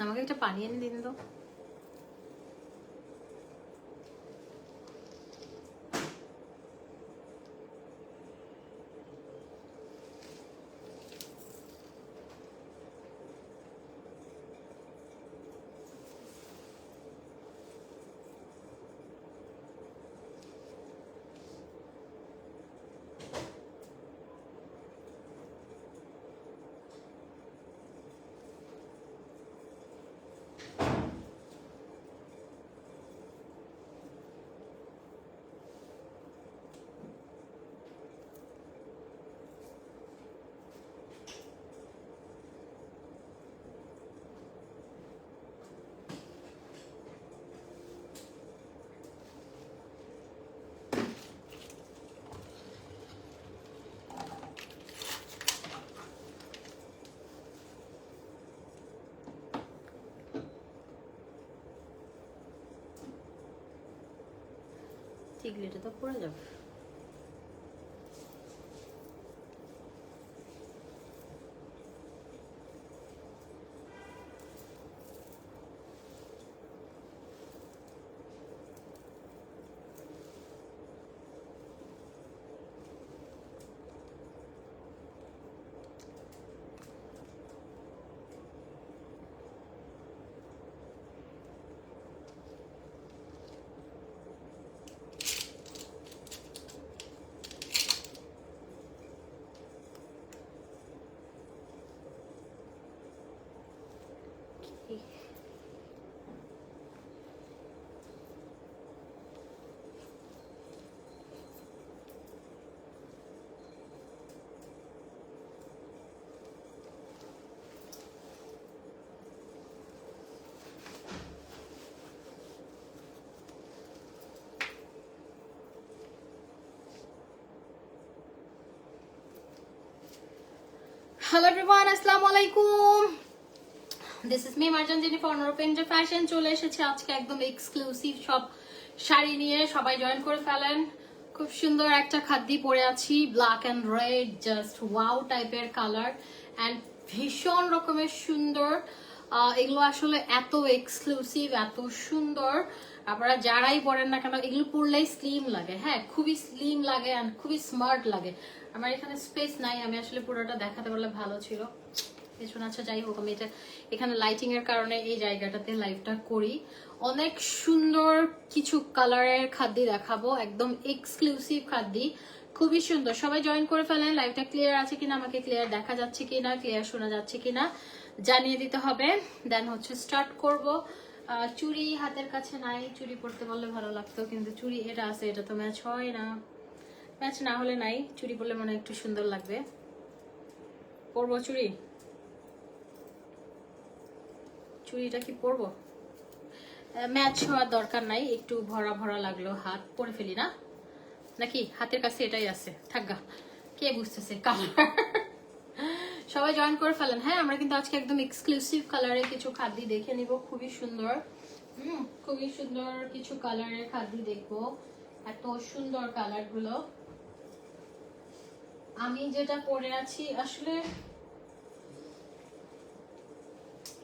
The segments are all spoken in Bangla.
আমাকে একটা পানি এনে দিন তো। টিকলিটা তো পড়ে যাবে। Hello everyone, assalamu alaikum. This is me Marjan Jenny for Open Fashion. চলে এসেছে আজকে একদম এক্সক্লুসিভ সব শাড়ি নিয়ে। সবাই জয়েন করে ফেলেন। খুব সুন্দর একটা খাদ্দি পরে আছি, black and red, just wow টাইপের কালার এন্ড ভীষণ রকমের সুন্দর। এগুলো আসলে এত এক্সক্লুসিভ, এত সুন্দর, আপনারা যারাই পরেন না কেন এগুলো পরলেই স্লিম লাগে। হ্যাঁ, খুবই স্লিম লাগে এন্ড খুবই স্মার্ট লাগে। আমার এখানে স্পেস নাই, আমি আসলে পুরোটা দেখাতে পারলে ভালো ছিল। পেছনে আচ্ছা যাই হোক, আমি এটা এখানে লাইটিং এর কারণে এই জায়গাটাতে লাইভটা করি। অনেক সুন্দর কিছু কালারের খাদ্য দেখাবো, একদম এক্সক্লুসিভ খাদ্য, খুবই সুন্দর। সবাই জয়েন করে ফেলেন। লাইভটা ক্লিয়ার আছে কিনা, আমাকে ক্লিয়ার দেখা যাচ্ছে কিনা, ক্লিয়ার শোনা যাচ্ছে কিনা জানিয়ে দিতে হবে। দেন হচ্ছে স্টার্ট করব। চুড়ি হাতের কাছে নাই, চুড়ি পরতে বললে ভালো লাগতো, কিন্তু চুড়ি এটা আছে, এটা তো ম্যাচ হয় না। ম্যাচ না হলে নাই, চুড়ি পরলে মনে হয় একটু সুন্দর লাগবে। পরবো চুড়ি, চুড়িটা কি পরবো? ম্যাচ হওয়ার দরকার নাই, একটু ভরা ভরা লাগলো হাত, পরে ফেলি না নাকি? হাতের কাছে এটাই আছে, থাকগা, কে বুঝতেছে কালার। সবাই জয়েন করে ফেলেন। হ্যাঁ, আমরা কিন্তু আজকে একদম এক্সক্লুসিভ কালারে কিছু খাদ্য দেখে নিব, খুবই সুন্দর। খুবই সুন্দর কিছু কালারের খাদ্য দেখবো, এত সুন্দর কালার গুলো। আমি যেটা পরে আছি আসলে,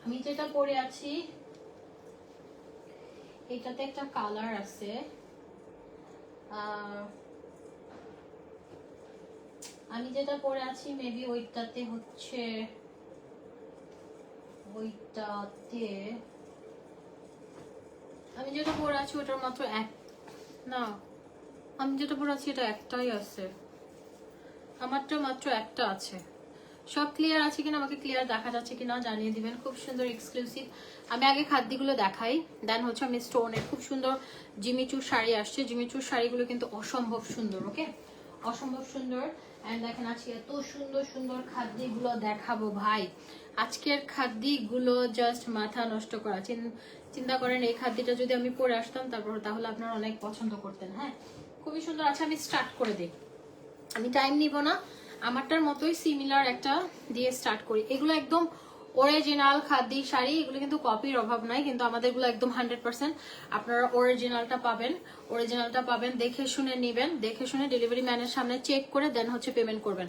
আমি যেটা পরে আছি এটাতে একটা কালার আছে, আমি যেটা পরে আছি মেবি ওইটাতে হচ্ছে, ওইটাতে আমি যেটা পরে আছি ওটার মাত্র এক, না আমি যেটা পরে আছি এটা একটাই আছে, আমারটা মাত্র একটা আছে। সব ক্লিয়ার আছে কিনা, আমাকে ক্লিয়ার দেখা যাচ্ছে কিনা জানিয়ে দিবেন। খুব সুন্দর এক্সক্লুসিভ। আমি আগে খাদ্যগুলো দেখাই, দেন হচ্ছে আমি স্টোনের খুব সুন্দর জিমিচুর শাড়ি আসছে। জিমিচুর শাড়িগুলো কিন্তু অসম্ভব সুন্দর, ওকে, অসম্ভব সুন্দর। এন্ড দেখেন আজকে এত সুন্দর সুন্দর খাদ্যগুলো দেখাবো ভাই। আজকের খাদ্যগুলো জাস্ট মাথা নষ্ট করা। চিন্তা করেন এই খাদ্যটা যদি আমি পরে আসতাম তারপর, তাহলে আপনারা অনেক পছন্দ করতেন। হ্যাঁ, খুবই সুন্দর। আচ্ছা আমি স্টার্ট করে দিই, আমি টাইম নিব না, আমারটার মতোই সিমিলার একটা দিয়ে স্টার্ট করি। এগুলো একদম অরিজিনাল খাদি শাড়ি, এগুলো কিন্তু কপির অভাব নাই, কিন্তু আমাদেরগুলো একদম 100% আপনারা অরিজিনালটা পাবেন। দেখে শুনে নেবেন, দেখে শুনে ডেলিভারি ম্যানের সামনে চেক করে দেন হচ্ছে পেমেন্ট করবেন।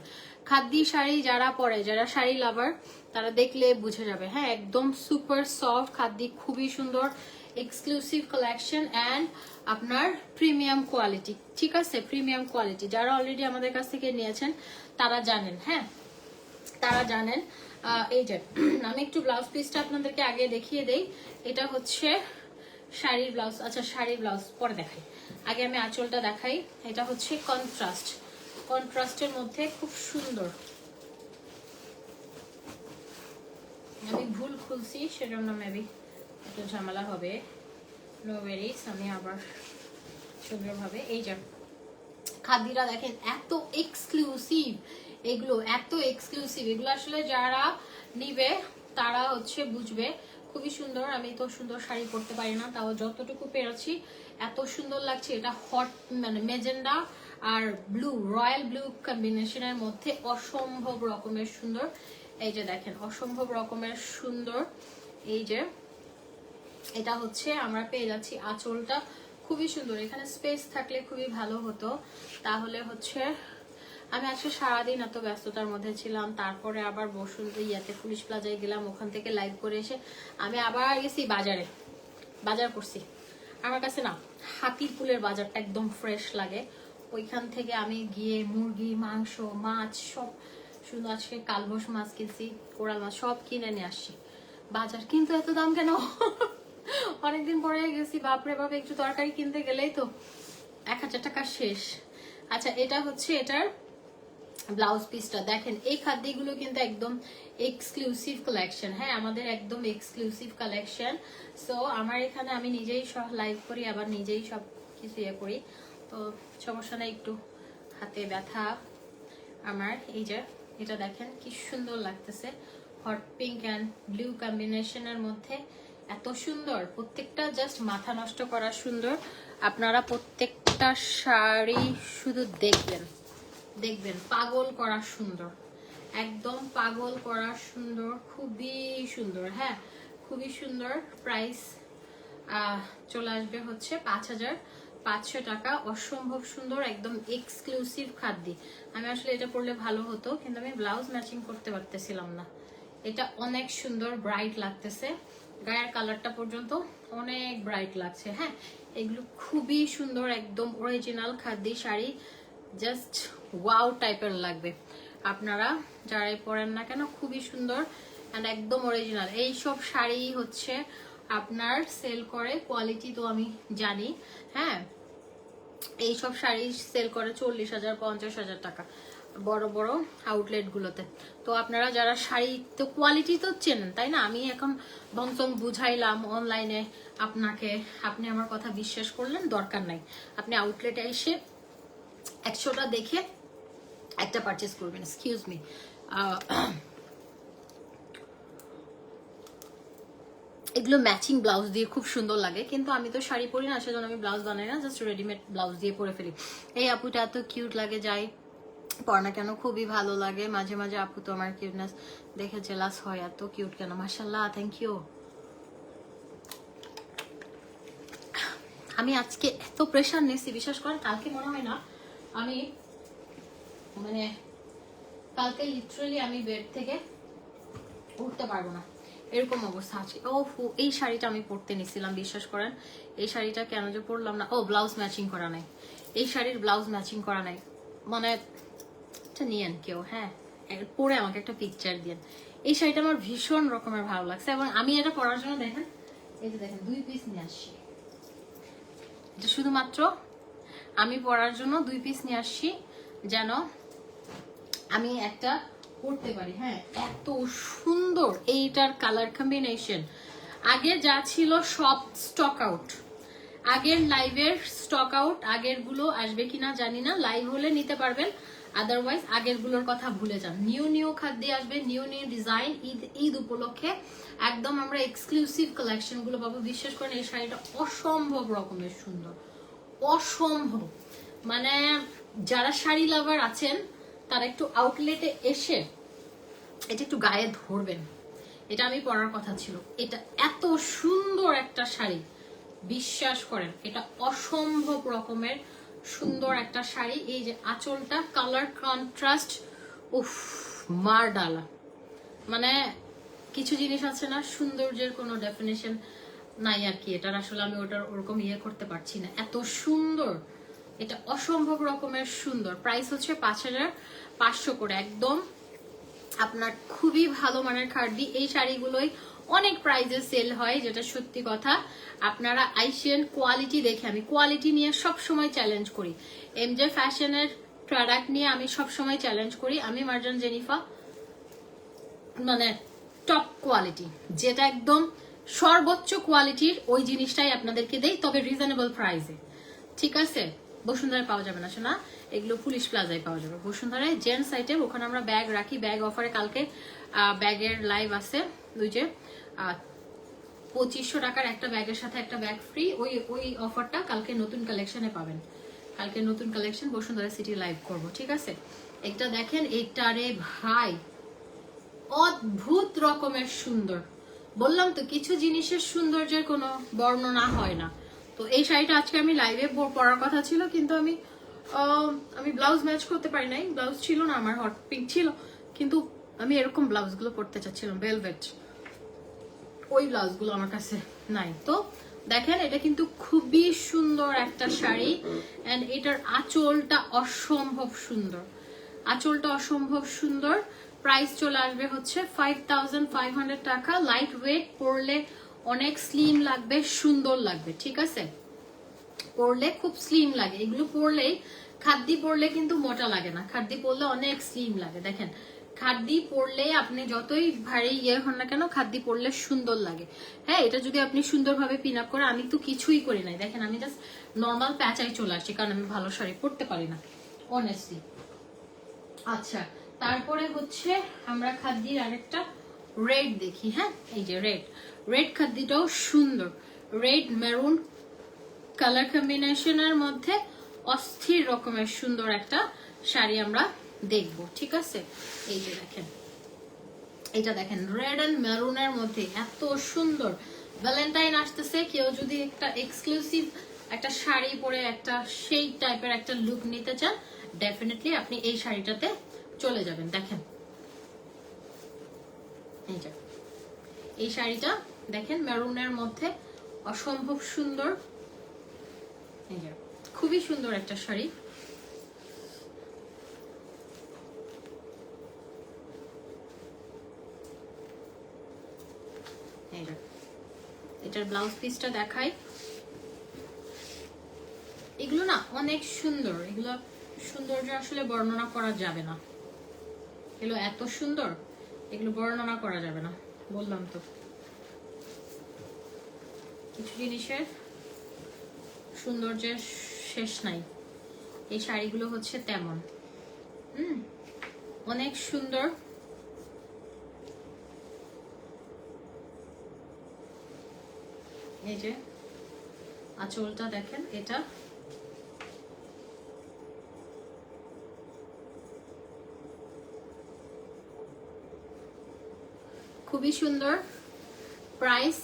খাদি শাড়ি যারা পরে, যারা শাড়ি লাভার, তারা দেখলে বুঝে যাবে। হ্যাঁ, একদম সুপার সফট খাদি, খুবই সুন্দর এক্সক্লুসিভ কালেকশন অ্যান্ড আপনার প্রিমিয়াম কোয়ালিটি। ঠিক আছে, প্রিমিয়াম কোয়ালিটি। যারা অলরেডি আমাদের কাছ থেকে নিয়েছেন তারা জানেন। হ্যাঁ, তারা জানেন। এই যে আমি একটু ব্লাউজ পিসটা আপনাদেরকে আগে দেখিয়ে দেই। এটা হচ্ছে শাড়ির ব্লাউজ। আচ্ছা, শাড়ির ব্লাউজ পরে দেখাই, আগে আমি আঁচলটা দেখাই। এটা হচ্ছে কন্ট্রাস্টের মধ্যে খুব সুন্দর। আমি ভুল খুলছি সেজন্য মেবি একটু ঝামেলা হবে, নো ভেরিস। আমি আবার সুন্দরভাবে, এই যে খাদিরা দেখেন এত এক্সক্লুসিভ, এগুলো এত এক্সক্লুসিভ, এগুলো আসলে যারা নিবে তারা হচ্ছে বুঝবে। খুবই সুন্দর। আমি তো সুন্দর শাড়ি পরতে পারি না, তাও যতটুকু পেরেছি এত সুন্দর লাগছে। এটা হট মানে মেজেন্ডা আর ব্লু, রয়্যাল ব্লু কম্বিনেশনের মধ্যে অসম্ভব রকমের সুন্দর। এই যে দেখেন অসম্ভব রকমের সুন্দর। এই যে এটা হচ্ছে আমরা পেয়ে যাচ্ছি আঁচলটা খুবই সুন্দর। এখানে স্পেস থাকলে খুবই ভালো হতো। তাহলে হচ্ছে আমি আজকে সারাদিন এত ব্যস্ততার মধ্যে ছিলাম, তারপরে আবার বসুন্ধরা ইয়াতে পুলিশ প্লাজায় গেলাম, ওখান থেকে লাইভ করে এসে আমি আবার গেছি বাজার করছি। আমার কাছে না হাতিরপুলের বাজারটা একদম ফ্রেশ লাগে। ওইখান থেকে আমি গিয়ে মুরগি, মাংস, মাছ সব শুধু, আজকে কালবোস মাছ কিনছি, কোরাল মাছ সব কিনে নিয়ে আসছি। বাজার কিন্তু এত দাম কেন? অনেকদিন পরে গেছি, বাপরে বাপ, একটু তরকারি কিনতে গেলেই তো 1000 টাকা শেষ। আচ্ছা, এটা হচ্ছে এটার ব্লাউজ পিসটা দেখেন। এই খাদ্যগুলো কিন্তু একদম এক্সক্লুসিভ কালেকশন। হ্যাঁ, আমাদের একদম এক্সক্লুসিভ কালেকশন। সো আমার এখানে আমি নিজেই সব লাইভ করি, আবার নিজেই সব কিছু ইয়ে করি, তো সমস্যা নেই। একটু হাতে ব্যথা আমার। এই যে এটা দেখেন কি সুন্দর লাগতেছে, হট পিঙ্ক অ্যান্ড ব্লু কম্বিনেশনের মধ্যে এত সুন্দর। প্রত্যেকটা জাস্ট মাথা নষ্ট করা সুন্দর। আপনারা প্রত্যেকটা শাড়ি শুধু দেখবেন পাগল করা সুন্দর, একদম পাগল করা সুন্দর, খুবই সুন্দর। হ্যাঁ, খুবই সুন্দর। প্রাইস চলে আসবে হচ্ছে 5500 টাকা। অসম্ভব সুন্দর, একদম এক্সক্লুসিভ খাদ্য। আমি আসলে এটা পরলে ভালো হতো, কিন্তু আমি ব্লাউজ ম্যাচিং করতে পারতেছিলাম না। এটা অনেক সুন্দর, ব্রাইট লাগতেছে, গায়ের কালারটা পর্যন্ত অনেক ব্রাইট লাগছে। হ্যাঁ, এগুলো খুবই সুন্দর, একদম অরিজিনাল খাদ্য শাড়ি, জাস্ট ওয়াও টাইপের লাগবে। আপনারা যারাই পরেন না কেন, খুবই সুন্দর অ্যান্ড একদম অরিজিনাল। এইসব শাড়ি হচ্ছে আপনার সেল করে, কোয়ালিটি তো আমি জানি। হ্যাঁ, এইসব শাড়ি সেল করে 40,000 50,000 টাকা বড় বড় আউটলেট গুলোতে। তো আপনারা যারা শাড়ি, তো কোয়ালিটি তো চেনেন তাই না? আমি এখন বংচং বুঝাইলাম অনলাইনে আপনাকে, আপনি আমার কথা বিশ্বাস করলেন, দরকার নাই। আপনি আউটলেটে এসে 100টা দেখে একটা পারচেস করবেন। এক্সকিউজ মি, এগুলো ম্যাচিং ব্লাউজ দিয়ে খুব সুন্দর লাগে, কিন্তু আমি তো শাড়ি পরি না, সেজন্য আমি ব্লাউজ বানাই না, জাস্ট রেডিমেড ব্লাউজ দিয়ে পরে ফেলি। এই আপুটা এত কিউট লাগে, যাই পর না কেন খুবই ভালো লাগে। মাঝে মাঝে আপু তো আমার কিউটনেস দেখে জেলাস হয়, এত কিউট কেন, মাশাআল্লাহ, থ্যাংক ইউ। আমি আজকে এত প্রেশার নিয়েছি, বিশ্বাস করেন, কালকে মনে হয় না আমি মানে কালকে লিটারালি আমি বেড থেকে উঠতে পারবো না, এরকম অবস্থা আছে। ও, এই শাড়িটা আমি পরতে নিছিলাম, বিশ্বাস করেন। এই শাড়িটা কেন যে পরলাম না, ও ব্লাউজ ম্যাচিং করা নাই, এই শাড়ির ব্লাউজ ম্যাচিং করা নাই, মানে এটা নিয়েন কেউ, হ্যাঁ, পরে আমাকে একটা পিকচার দিন। এই শাড়িটা আমার ভীষণ রকমের ভালো লাগছে, এবং আমি এটা পরার জন্য দেখেন, এই যে দেখেন 2 পিস নিয়ে আসছি। এটা শুধুমাত্র আমি পরার জন্য 2 পিস নিয়ে আসছি, যেন আমি একটা পরতে পারি। হ্যাঁ, এত সুন্দর এইটার কালার কম্বিনেশন। আগে যা ছিল সব স্টক আউট, আগের লাইভের স্টক আউট। আগের গুলো আসবে কিনা জানি না, লাইভ হলে নিতে পারবেন, আদারওয়াইজ আগের গুলোর কথা ভুলে যান। নিউ খাদ্য আসবে, নিউ ডিজাইন। ঈদ উপলক্ষে একদম আমরা এক্সক্লুসিভ কালেকশন গুলো পাবো। বিশ্বাস করেন, এই শাড়িটা অসম্ভব রকমের সুন্দর, অসম্ভব। মানে যারা শাড়ি লাভার আছেন তারা একটু আউটলেটে এসে এটা একটু গায়ে ধরবেন, এটা আমি পরার কথা ছিল। এটা এত সুন্দর একটা শাড়ি, বিশ্বাস করেন এটা অসম্ভব রকমের সুন্দর একটা শাড়ি। এই যে আঁচলটা কালার কন্ট্রাস্ট, উফ মার ডালা। মানে কিছু জিনিস আছে না, সৌন্দর্যের কোনো ডেফিনেশন নাই আর কি, এটার আসলে আমি ওটার ওরকম ইয়ে করতে পারছি না, এত সুন্দর। এটা অসম্ভব রকমের সুন্দর। প্রাইস হচ্ছে 5500 করে, একদম আপনার খুবই ভালো মানের খাদি। এই শাড়িগুলোই অনেক প্রাইজে সেল হয়, যেটা সত্যি কথা। আপনারা আইসেন কোয়ালিটি দেখে, আমি কোয়ালিটি নিয়ে সব সময় চ্যালেঞ্জ করি, এমজে ফ্যাশনের প্রোডাক্ট নিয়ে আমি সব সময় চ্যালেঞ্জ করি। আমি মার্জান জেনিফা মানে টপ কোয়ালিটি, যেটা একদম সর্বোচ্চ কোয়ালিটির ওই জিনিসটাই আপনাদেরকে দেই, তবে রিজনেবল প্রাইসে, ঠিক আছে? বসুন্ধরায় পাওয়া যাবে না শোনা, এগুলো পুলিশ প্লাজায় পাওয়া যাবে। বসুন্ধরায় জেন্টস আইটেম, ওখানে আমরা ব্যাগ রাখি, ব্যাগ অফারে কালকে ব্যাগের লাইভ আছে, ওই যে 2500 টাকার একটা ব্যাগের সাথে একটা ব্যাগ ফ্রি, ওই অফারটা কালকে নতুন কালেকশনে পাবেন। কালকে নতুন কালেকশন বসুন্ধরা সিটি লাইভ করব, ঠিক আছে? এটা দেখেন, এইটারে ভাই অদ্ভুত রকমের সুন্দর। বললাম তো কিছু জিনিসের সৌন্দর্যের কোনো বর্ণনা হয় না। তো এই শাড়িটা আজকে আমি লাইভে পরার কথা ছিল, কিন্তু আমি ব্লাউজ ম্যাচ করতে পারি নাই, ব্লাউজ ছিল না আমার, হট পিঙ্ক ছিল, কিন্তু আমি এরকম ব্লাউজগুলো পরতে চাচ্ছিলাম ভেলভেট, ওই ব্লাউজগুলো আমার কাছে নাই। তো দেখেন এটা কিন্তু খুবই সুন্দর একটা শাড়ি, এন্ড এটার আঁচলটা অসম্ভব সুন্দর, আঁচলটা অসম্ভব সুন্দর। প্রাইস চলে আসবে হচ্ছে 5500 টাকা। লাইট ওয়েট, পরলে অনেক স্লিম লাগবে, সুন্দর লাগবে, ঠিক আছে? পরলে খুব স্লিম লাগে, এগুলো পরলেই, খাদ্দি পরলে কিন্তু মোটা লাগে না, খাদ্দি পরলে অনেক স্লিম লাগে। দেখেন খাদ্দি পরলে আপনি যতই ভারী ইয়ে হন না কেন, খাদ্দি পরলে সুন্দর লাগে। হ্যাঁ, এটা যদি আপনি সুন্দরভাবে পিন আপ করে, আমি তো কিছুই করি নাই, দেখেন আমি জাস্ট নর্মাল প্যাচাই চলে আসছি, কারণ আমি ভালো শাড়ি পরতে পারি না অনেস্টলি। আচ্ছা, তারপরে হচ্ছে আমরা খাদ্দির আরেকটা রেড দেখি। হ্যাঁ, এই যে রেড খাদ্দিটাও সুন্দর, রেড মেরুন কালার কম্বিনেশনের মধ্যে অস্থির রকমের সুন্দর একটা শাড়ি আমরা দেখব, ঠিক আছে? এই যে দেখেন, এটা দেখেন রেড এন্ড মেরুনের মধ্যে এত সুন্দর। ভ্যালেন্টাইন আসতেছে, কেউ যদি একটা এক্সক্লুসিভ একটা শাড়ি পরে একটা সেই টাইপের একটা লুক নিতে চান, ডেফিনেটলি আপনি এই শাড়িটাতে চলে যাবেন। দেখেন এই শাড়িটা দেখেন মেরুনের মধ্যে অসম্ভব সুন্দর, এই যে খুবই সুন্দর একটা শাড়ি। এটার ব্লাউজ পিসটা দেখাই, এগুলো না অনেক সুন্দর, এগুলো সৌন্দর্য আসলে বর্ণনা করা যাবে না, এগুলো এত সুন্দর, এগুলো বর্ণনা করা যাবে না। বললাম তো কিছু জিনিসের সৌন্দর্যের শেষ নাই, এই শাড়িগুলো হচ্ছে তেমন। অনেক সুন্দর। এই যে আঁচলটা দেখেন, এটা খুবই সুন্দর। প্রাইস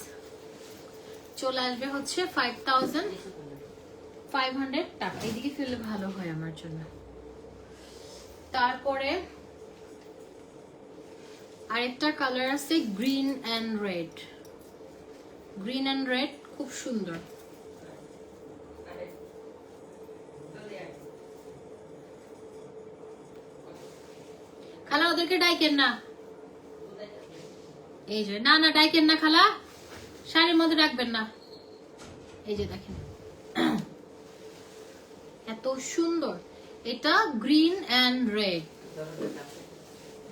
চলে আসবে হচ্ছে 5500 টাকা। এদিকে ফেললে ভালো হয় আমার জন্য। তারপরে আরেকটা কালার আছে green and red, green and red খুব সুন্দর। খালা ওদেরকে ডাইকেন না, এই যে না না ডাইকেন না খালা, শাড়ির মধ্যে রাখবেন না। এই যে দেখেন এত সুন্দর, এটা গ্রিন এন্ড রেড।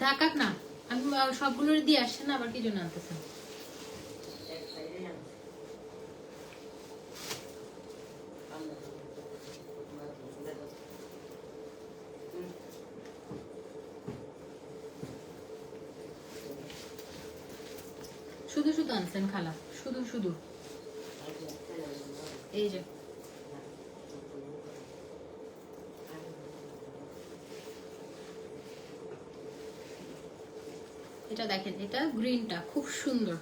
ঢাকাক না, আমি সবগুলো দিয়ে আসছি না, আবার কি জন্য আনতেছেন? শুধু শুধু আনছেন খালা, শুধু শুধু। এই যে এটা দেখেন, এটা গ্রিনটা খুব সুন্দর,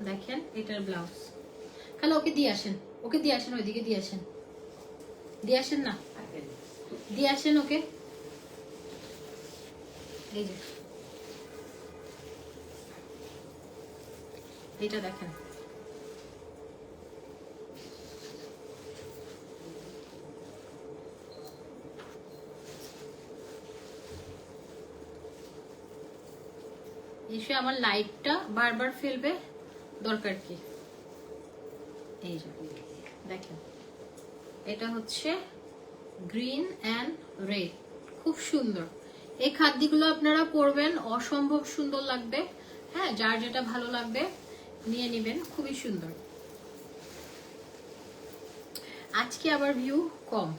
দেখেন এটার ব্লাউজ। খালি ওকে দিয়ে আসেন, ওকে দিয়ে আসেন, ওইদিকে দিয়ে আসেন, দিয়ে আসেন না, দিয়ে আসেন ওকে। এই যে এটা দেখেন, এসে আমার লাইটটা বারবার ফেলবে, দরকার কি। এই যে দেখেন, এটা হচ্ছে গ্রিন অ্যান্ড রেড, খুব সুন্দর। এই খাদ্যগুলো আপনারা পরবেন, অসম্ভব সুন্দর লাগবে। হ্যাঁ, যার যেটা ভালো লাগবে নিয়ে নেবেন, খুবই সুন্দর। আজকে আবার ভিউ কম,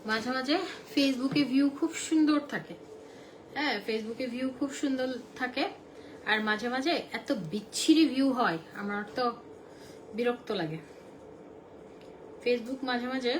মাঝে মাঝে ফেসবুকে ভিউ খুব সুন্দর থাকে। হ্যাঁ, ফেসবুকে ভিউ খুব সুন্দর থাকে, আর মাঝে মাঝে এত বিচ্ছিরি ভিউ হয়, আমার তো বিরক্ত লাগে। ফেসবুক মাঝে মাঝে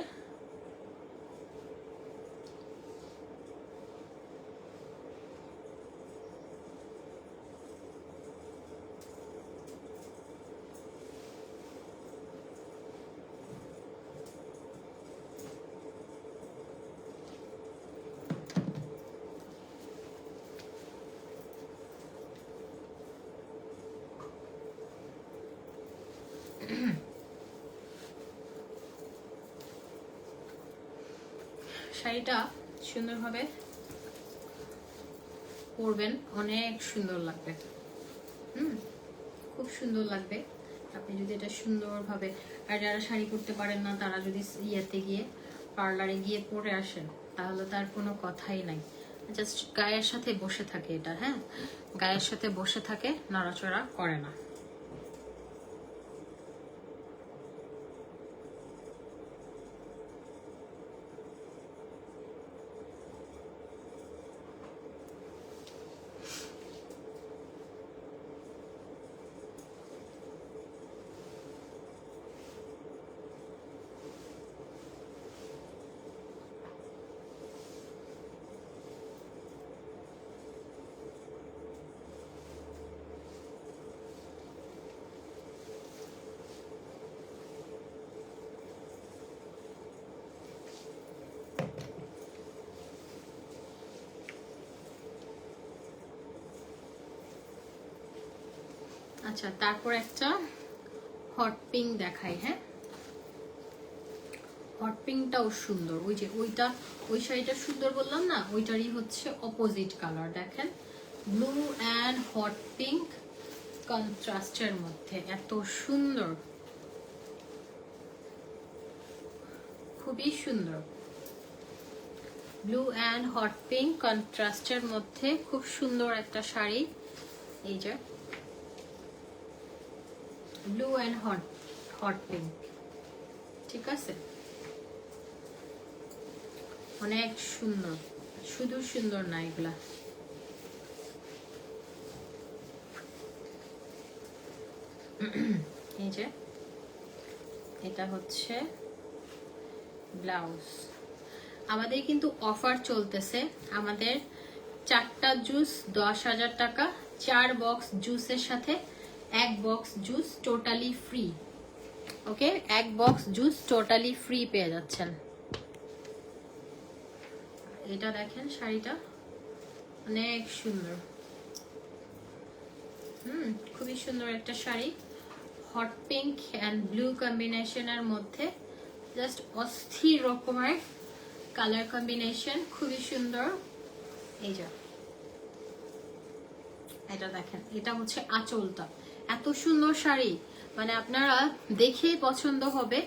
শাড়িটা সুন্দরভাবে পরবেন, অনেক সুন্দর লাগবে। খুব সুন্দর লাগবে আপনি যদি এটা সুন্দরভাবে। আর যারা শাড়ি পরতে পারেন না, তারা যদি ইয়েতে গিয়ে পার্লারে গিয়ে পরে আসেন, তাহলে তার কোনো কথাই নাই। জাস্ট গায়ের সাথে বসে থাকে এটা। হ্যাঁ, গায়ের সাথে বসে থাকে, নড়াচড়া করে না। আচ্ছা, তারপর একটা হট পিঙ্ক দেখাই। হ্যাঁ, হট পিঙ্কটাও সুন্দর। ওই যে ওইটা, ওই শাড়িটা সুন্দর বললাম না, ওইটারই হচ্ছে অপোজিট কালার। দেখেন, ব্লু অ্যান্ড হট পিঙ্ক কন্ট্রাস্টের মধ্যে, এত সুন্দর, খুবই সুন্দর। ব্লু অ্যান্ড হট পিঙ্ক কন্ট্রাস্টের মধ্যে খুব সুন্দর একটা শাড়ি। এই যে ব্লু অ্যান্ড হট পিঙ্ক, ঠিক আছে, অনেক সুন্দর। শুধু সুন্দর না এগুলা, এই যে এটা হচ্ছে ব্লাউজ। আমাদের কিন্তু অফার চলতেছে। আমাদের 4টা জুস 10,000 টাকা, 4 বক্স জুসের সাথে 1 বক্স জুস টোটালি ফ্রি। ওকে, 1 বক্স জুস টোটালি ফ্রি পেয়ে যাচ্ছেন। এটা দেখেন, শাড়িটা অনেক সুন্দর। খুবই সুন্দর একটা sari, hot pink and blue কম্বিনেশনের মধ্যে, জাস্ট অস্থির রকমের কালার কম্বিনেশন, খুবই সুন্দর। এই যে এটা দেখেন, এটা হচ্ছে আঁচলটা, এত সুন্দর শাড়ি, মানে আপনারা দেখেই পছন্দ হবে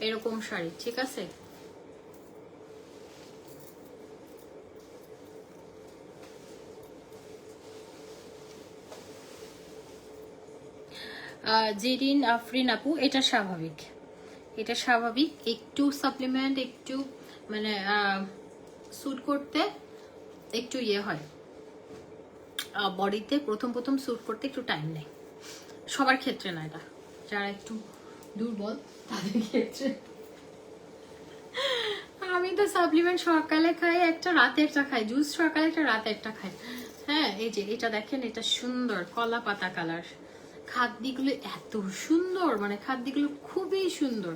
এরকম শাড়ি, ঠিক আছে। জেরিন আফরিন আপু, এটা স্বাভাবিক, এটা স্বাভাবিক। একটু সাপ্লিমেন্ট, একটু মানে স্যুট করতে একটু ইয়ে হয়, বডিতে প্রথম প্রথম স্যুট করতে একটু টাইম নেয়, সবার ক্ষেত্রে না, এটা যারা একটু দুর্বল তাদের ক্ষেত্রে। আমি তো সাপ্লিমেন্ট সকালে খাই একটা, রাতে একটা খাই, জুস সকালে একটা, রাতে একটা খাই। হ্যাঁ, এই যে এটা দেখেন, এটা সুন্দর কলা পাতা কালার। খাদ্যগুলো এত সুন্দর, মানে খাদ্যগুলো খুবই সুন্দর।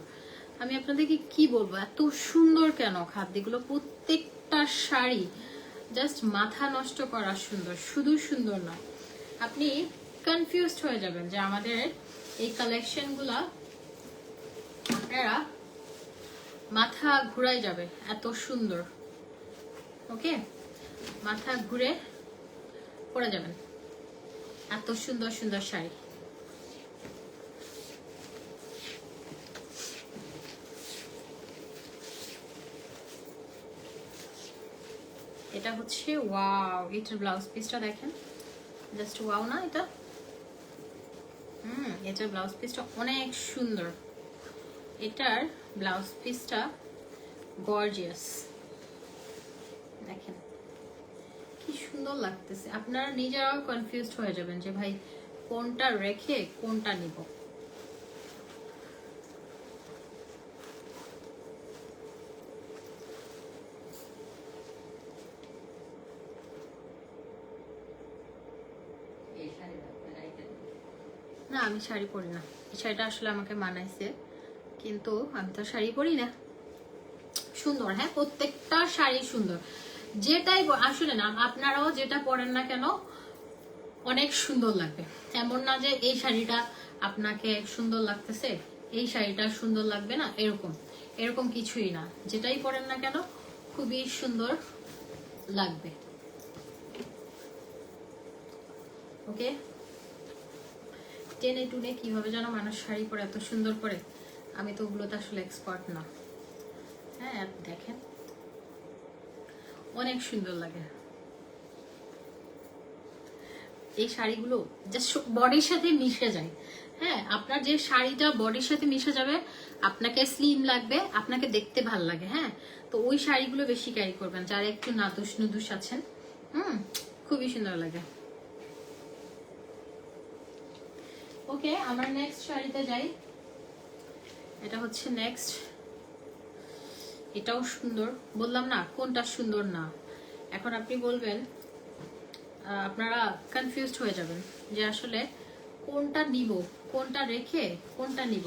আমি আপনাদেরকে কি বলবো, এত সুন্দর কেন খাদ্যগুলো, প্রত্যেকটা শাড়ি জাস্ট মাথা নষ্ট করা সুন্দর। শুধু সুন্দর না, আপনি কনফিউজড হয়ে যাবেন যে আমাদের এই কালেকশনগুলা, আপনারা মাথা ঘুরাই যাবে, এত সুন্দর। ওকে, মাথা ঘুরে পড়ে যাবেন, এত সুন্দর সুন্দর শাড়ি। এটা হচ্ছে ওয়াও, এটার ব্লাউজ পিসটা দেখেন, জাস্ট ওয়াও না এটা? এটার ব্লাউজ পিসটা অনেক সুন্দর, এটার ব্লাউজ পিসটা গর্জিয়াস। দেখেন কি সুন্দর লাগতেছে, আপনারা নিজেরাও কনফিউজড হয়ে যাবেন যে ভাই কোনটা রেখে কোনটা নিব। না, আমি শাড়ি পরি না, এই শাড়িটা আসলে আমাকে মানাইছে, কিন্তু আমি তো শাড়ি পরি না। সুন্দর, হ্যাঁ প্রত্যেকটা শাড়ি সুন্দর, যেটাই আসলে না, আপনারাও যেটা পরেন না কেন অনেক সুন্দর লাগবে। এমন না যে এই শাড়িটা আপনাকে সুন্দর লাগতেছে, এই শাড়িটা সুন্দর লাগবে না, এরকম এরকম কিছুই না। যেটাই পরেন না কেন খুবই সুন্দর লাগবে। ওকে, টেনে টুনে কিভাবে যেন মানুষ শাড়ি পরে এত সুন্দর করে, আমি তো ওগুলোতে আসলে এক্সপার্ট না। হ্যাঁ দেখেন অনেক সুন্দর লাগে এই শাড়িগুলো, জাস্ট বডির সাথে মিশে যায়। হ্যাঁ, আপনার যে শাড়িটা বডির সাথে মিশে যাবে, আপনাকে স্লিম লাগবে, আপনাকে দেখতে ভাল লাগে। হ্যাঁ, তো ওই শাড়িগুলো বেশি ক্যারি করবেন যারা একটু নাদুস নুদুস আছেন। খুবই সুন্দর লাগে। ওকে, আমরা নেক্সট শাড়িতে যাই। এটা হচ্ছে নেক্সট, এটাও সুন্দর, বললাম না কোনটা সুন্দর না। এখন আপনি বলবেন, আপনারা কনফিউজড হয়ে যাবেন যে আসলে কোনটা নিব, কোনটা রেখে কোনটা নিব,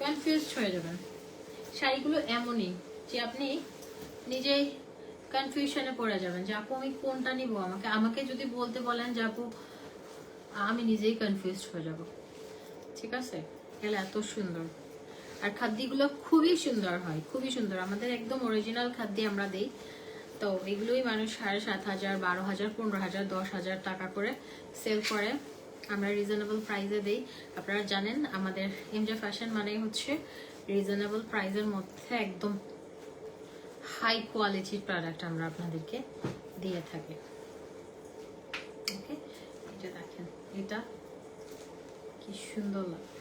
কনফিউজড হয়ে যাবেন। শাড়িগুলো এমনই যে আপনি নিজেই কনফিউশনে পড়ে যাবেন যে আপু আমি কোনটা নিব। আমাকে যদি বলতে বলেন যে আপু, আমি নিজেই কনফিউজড হয়ে যাব। ঠিক আছে, এগুলো এত সুন্দর, আর খাদ্যগুলো খুবই সুন্দর হয়, খুবই সুন্দর। আমাদের একদম অরিজিনাল খাদ্য আমরা দেই, তো এগুলোই মানুষ 7,500, 12,000, 15,000, 10,000 টাকা করে সেল করে, আমরা রিজনেবল প্রাইসে দেই। আপনারা জানেন আমাদের এমজে ফ্যাশন মানে হচ্ছে রিজনেবল প্রাইসের মধ্যে একদম হাই কোয়ালিটির প্রোডাক্ট আমরা আপনাদেরকে দিয়ে থাকি। ওকে, এটা দেখেন, এটা কি সুন্দর লাগে।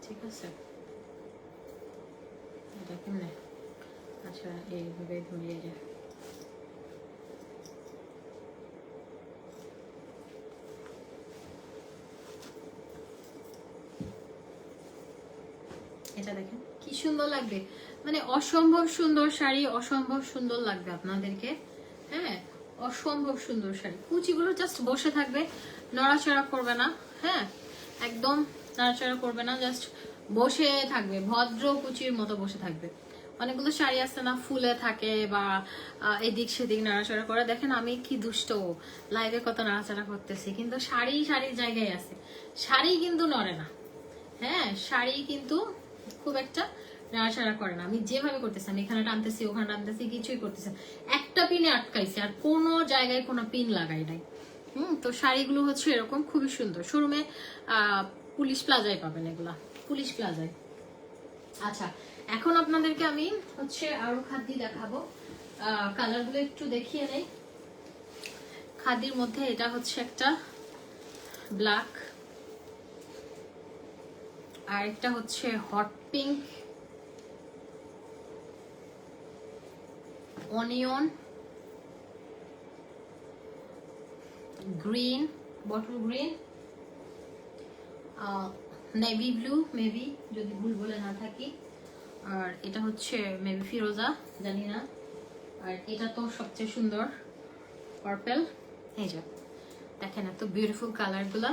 ঠিক আছে, এটা কেমনে, আচ্ছা এইভাবে ধরিয়ে যায়। এটা দেখেন কি সুন্দর লাগবে, মানে অসম্ভব সুন্দর শাড়ি, অসম্ভব সুন্দর লাগবে আপনাদেরকে। হ্যাঁ, অসম্ভব সুন্দর শাড়ি। কুচিগুলো জাস্ট বসে থাকবে, নড়াচড়া করবে না। হ্যাঁ, একদম নড়াচড়া করবে না, জাস্ট বসে থাকবে, ভদ্র কুচির মতো বসে থাকবে। অনেকগুলো শাড়ি আছে না, ফুলে থাকে বা এদিক সেদিক নাড়াচাড়া করে। দেখেন আমি কি দুষ্ট, লাইভে কত নাড়াচাড়া করতেছি, কিন্তু শাড়ি শাড়ির জায়গায় আছে, শাড়ি কিন্তু নড়ে না। হ্যাঁ, শাড়ি কিন্তু খুব একটা নাড়াচাড়া করে না। আমি যেভাবে করতেছি, আমি এখানে টানতেছি, ওখানে টানতেছি, কিছুই করতেছি, একটা পিনে আটকাইছি, আর কোনো জায়গায় কোনো পিন লাগাই নাই। তো শাড়িগুলো হচ্ছে এরকম, খুবই সুন্দর। শোরুমে পুলিশ প্লাজায় পাবেন এগুলা, পুলিশ প্লাজায়। আচ্ছা, এখন আপনাদেরকে আমি হচ্ছে আরো খাদ্য দেখাবো, কালারগুলো একটু দেখিয়ে নেই। খাদ্যের মধ্যে এটা হচ্ছে একটা ব্ল্যাক, আর একটা হচ্ছে hot pink, onion green, bottle green, navy blue, maybe যদি ভুল বলে না থাকি, আর এটা হচ্ছে মেবি ফিরোজা, জানি না। আর এটা তো সবচেয়ে সুন্দর পার্পল। এই যে দেখেন এত বিউটিফুল কালারগুলা,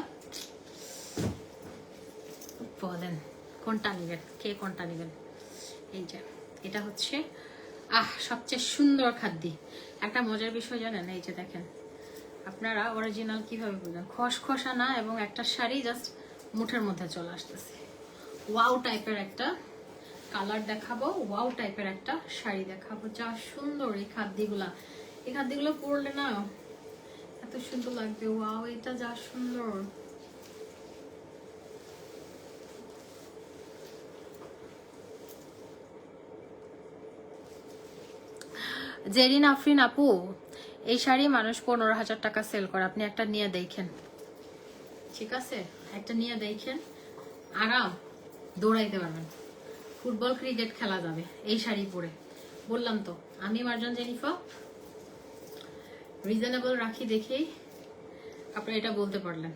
বলেন কোনটা নেবেন, কে কোনটা নেবেন? এই যে এটা হচ্ছে সবচেয়ে সুন্দর খাদ্যি। একটা মজার বিষয় জানেন, এই যে দেখেন আপনারা অরিজিনাল কিভাবে বুঝবেন, খসখসা না, এবং একটা শাড়ি জাস্ট মুঠের মধ্যে চলে আসতেছে। ওয়াও টাইপের একটা কালার দেখাবো, ওয়াও টাইপের একটা শাড়ি দেখাবো, যা সুন্দর এই খাদ্যগুলা। এই খাদ্যগুলো পরলে না এত সুন্দর লাগবে। ওয়াও, এটা যা সুন্দর। জেরিন আফরিন আপু, এই শাড়ি মানুষ 15,000 টাকা সেল করে, আপনি একটা নিয়ে দেখেন, ঠিক আছে? একটা নিয়ে দেখেন, আরাম দৌড়াইতে পারবেন, ফুটবল ক্রিকেট খেলা যাবে এই শাড়ি পরে। বললাম তো আমি মার্জান জেনিফা রিজনেবল রাখি দেখেই আপনারা এটা বলতে পারলেন।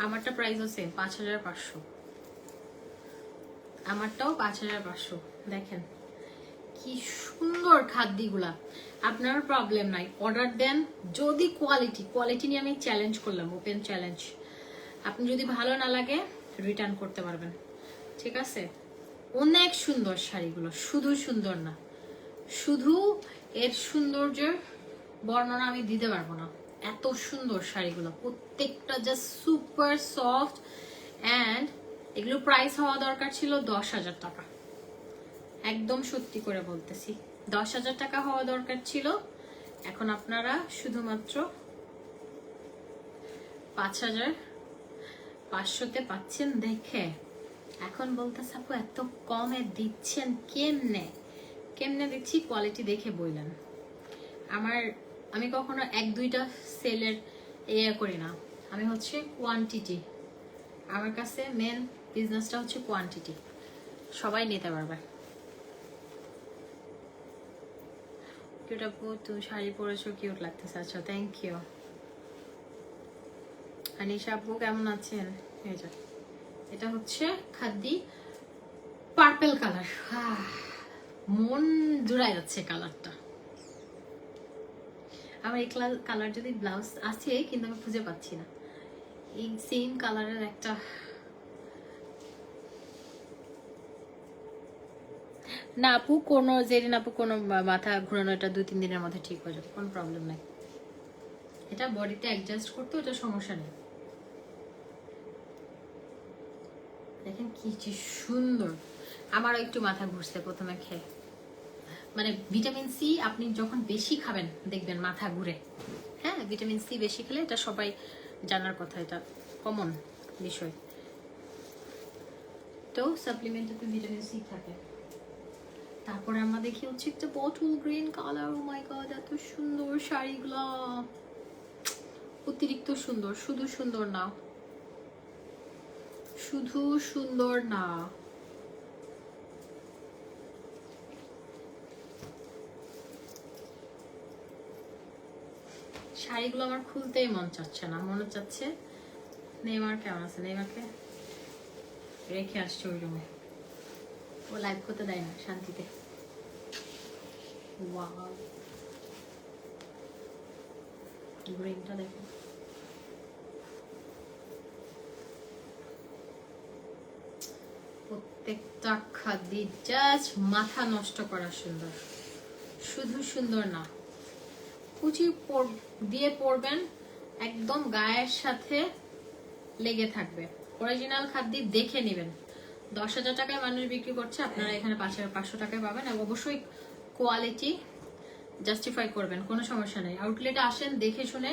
আমারটা প্রাইসও সেম 5,500, আমারটাও 5,500। দেখেন কি সুন্দর খাদ্যগুলা। আপনার প্রবলেম নাই, অর্ডার দেন। যদি কোয়ালিটি নিয়ে আমি চ্যালেঞ্জ করলাম, ওপেন চ্যালেঞ্জ। আপনি যদি ভালো না লাগে রিটার্ন করতে পারবেন, ঠিক আছে? অনেক সুন্দর শাড়িগুলো, শুধু সুন্দর না, শুধু এর সৌন্দর্যের বর্ণনা আমি দিতে পারবো না। এত সুন্দর শাড়িগুলো, প্রত্যেকটা জাস্ট সুপার সফট। অ্যান্ড এগুলো প্রাইস হওয়া দরকার ছিল 10,000 টাকা, একদম সত্যি করে বলতেছি 10,000 টাকা হওয়া দরকার ছিল। এখন আপনারা শুধুমাত্র 5,500-তে পাচ্ছেন দেখে। এখন বলতেছে আপু এত কমে দিচ্ছেন কেমনে দিচ্ছি? কোয়ালিটি দেখে বললেন। আমি কখনো 1-2টা সেলের করি না, আমি হচ্ছে কোয়ান্টিটি। আমার কাছে মেন বিজনেসটা হচ্ছে কোয়ান্টিটি, সবাই নিতে পারবে। কিউট আপু, তুমি শাড়ি পরেছো, কিউট লাগতেছে। আচ্ছা, থ্যাংক ইউ। আনিশা আপু কেমন আছেন? এই যে এটা হচ্ছে খাদ্যি পার্পল কালার, মন জুড়াই যাচ্ছে কালারটা। আমার এই কালার যদি ব্লাউজ আছে, কিন্তু আমি খুঁজে পাচ্ছি না। এই সেম কালারের একটা, না আপু কোনো জেরিন আপু কোনো মাথা ঘুরানো, এটা 2-3 দিনের মধ্যে ঠিক হয়ে যাবে, কোনো প্রবলেম নাই। এটা বডিতে অ্যাডজাস্ট করতে ওটা সমস্যা নেই। দেখেন কি সুন্দর। আমারও একটু মাথা ঘুরছে প্রথমে খেয়ে, মানে ভিটামিন সি আপনি যখন বেশি খাবেন দেখবেন মাথা ঘুরে। হ্যাঁ, ভিটামিন সি বেশি খেলে, এটা সবাই জানার কথা, এটা কমন বিষয়। তো সাপ্লিমেন্টে ভিটামিন সি থাকে। তারপরে আমরা দেখি হচ্ছে একটা বটল গ্রিন কালার। ও মাই গড, এত সুন্দর শাড়িগুলো, অতিরিক্ত সুন্দর। শুধু সুন্দর না, শুধু সুন্দর না, শাড়িগুলো আমার খুলতেই মন চাচ্ছে না, মনে চাচ্ছে নেইমার কেমন আছে, নেইমারকে রেখে আসছে ওই রুমে, ও লাইভ করতে দেয় না শান্তিতে। ওয়াও, গ্রিনটা দেখো, প্রত্যেকটা খাদ্য জাস্ট মাথা নষ্ট করা সুন্দর। শুধু সুন্দর না, কুচি দিয়ে পরবেন, একদম গায়ের সাথে লেগে থাকবে। অরিজিনাল খাদ্য দেখে নেবেন। 10,000 টাকায় মানুষ বিক্রি করছে, আপনারা এখানে 5,500 টাকায় পাবেন। এবং অবশ্যই কোয়ালিটি জাস্টিফাই করবেন, কোনো সমস্যা নেই। আউটলেটে আসেন, দেখে শুনে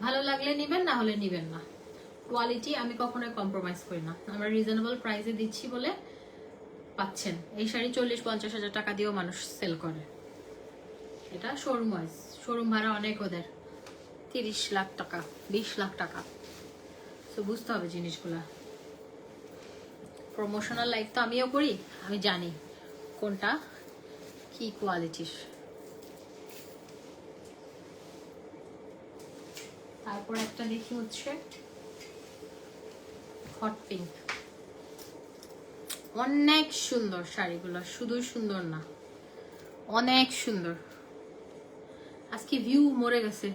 ভালো লাগলে নেবেন, না হলে নেবেন না। কোয়ালিটি আমি কখনোই কম্প্রোমাইজ করি না, আমরা রিজনেবল প্রাইসে দিচ্ছি বলে পাচ্ছেন। এই শাড়ি 40-50 হাজার টাকা দিয়েও মানুষ সেল করে। এটা শোরুম ওয়াইজ, শোরুম ভাড়া অনেক ওদের, 30 লাখ টাকা, 20 লাখ টাকা। তো বুঝতে হবে জিনিসগুলা। প্রমোশনাল লাইফ তো আমিও করি, আমি জানি কোনটা কি কোয়ালিটির। তারপর একটা দেখি হচ্ছে হট পিঙ্ক। অনেক সুন্দর শাড়িগুলো, শুধু সুন্দর না, অনেক সুন্দর। আজকে ভিউ মরে গেছে,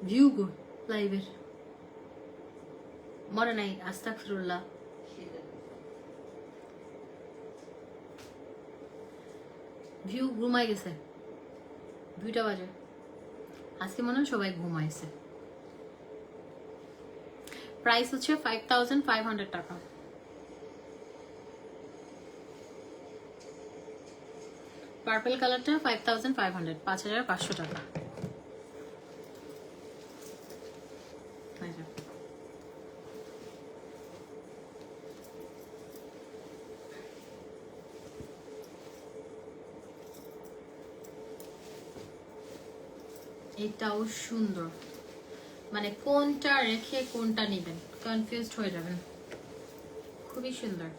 ভিউ গো লাইভের মরে নাই, আস্তাগফিরুল্লাহ। ভিউ ঘুমাই গেছে, 2টা বাজে। আজকে মনে হয় সবাই ঘুমাইছে। প্রাইস হচ্ছে 5500 টাকা। পার্পল কালারটা 5500, 5500 টাকা। এটাও সুন্দর, মানে কোনটা রেখে কোনটা নেবেন কনফিউজড হয়ে যাবেন, খুবই সুন্দর।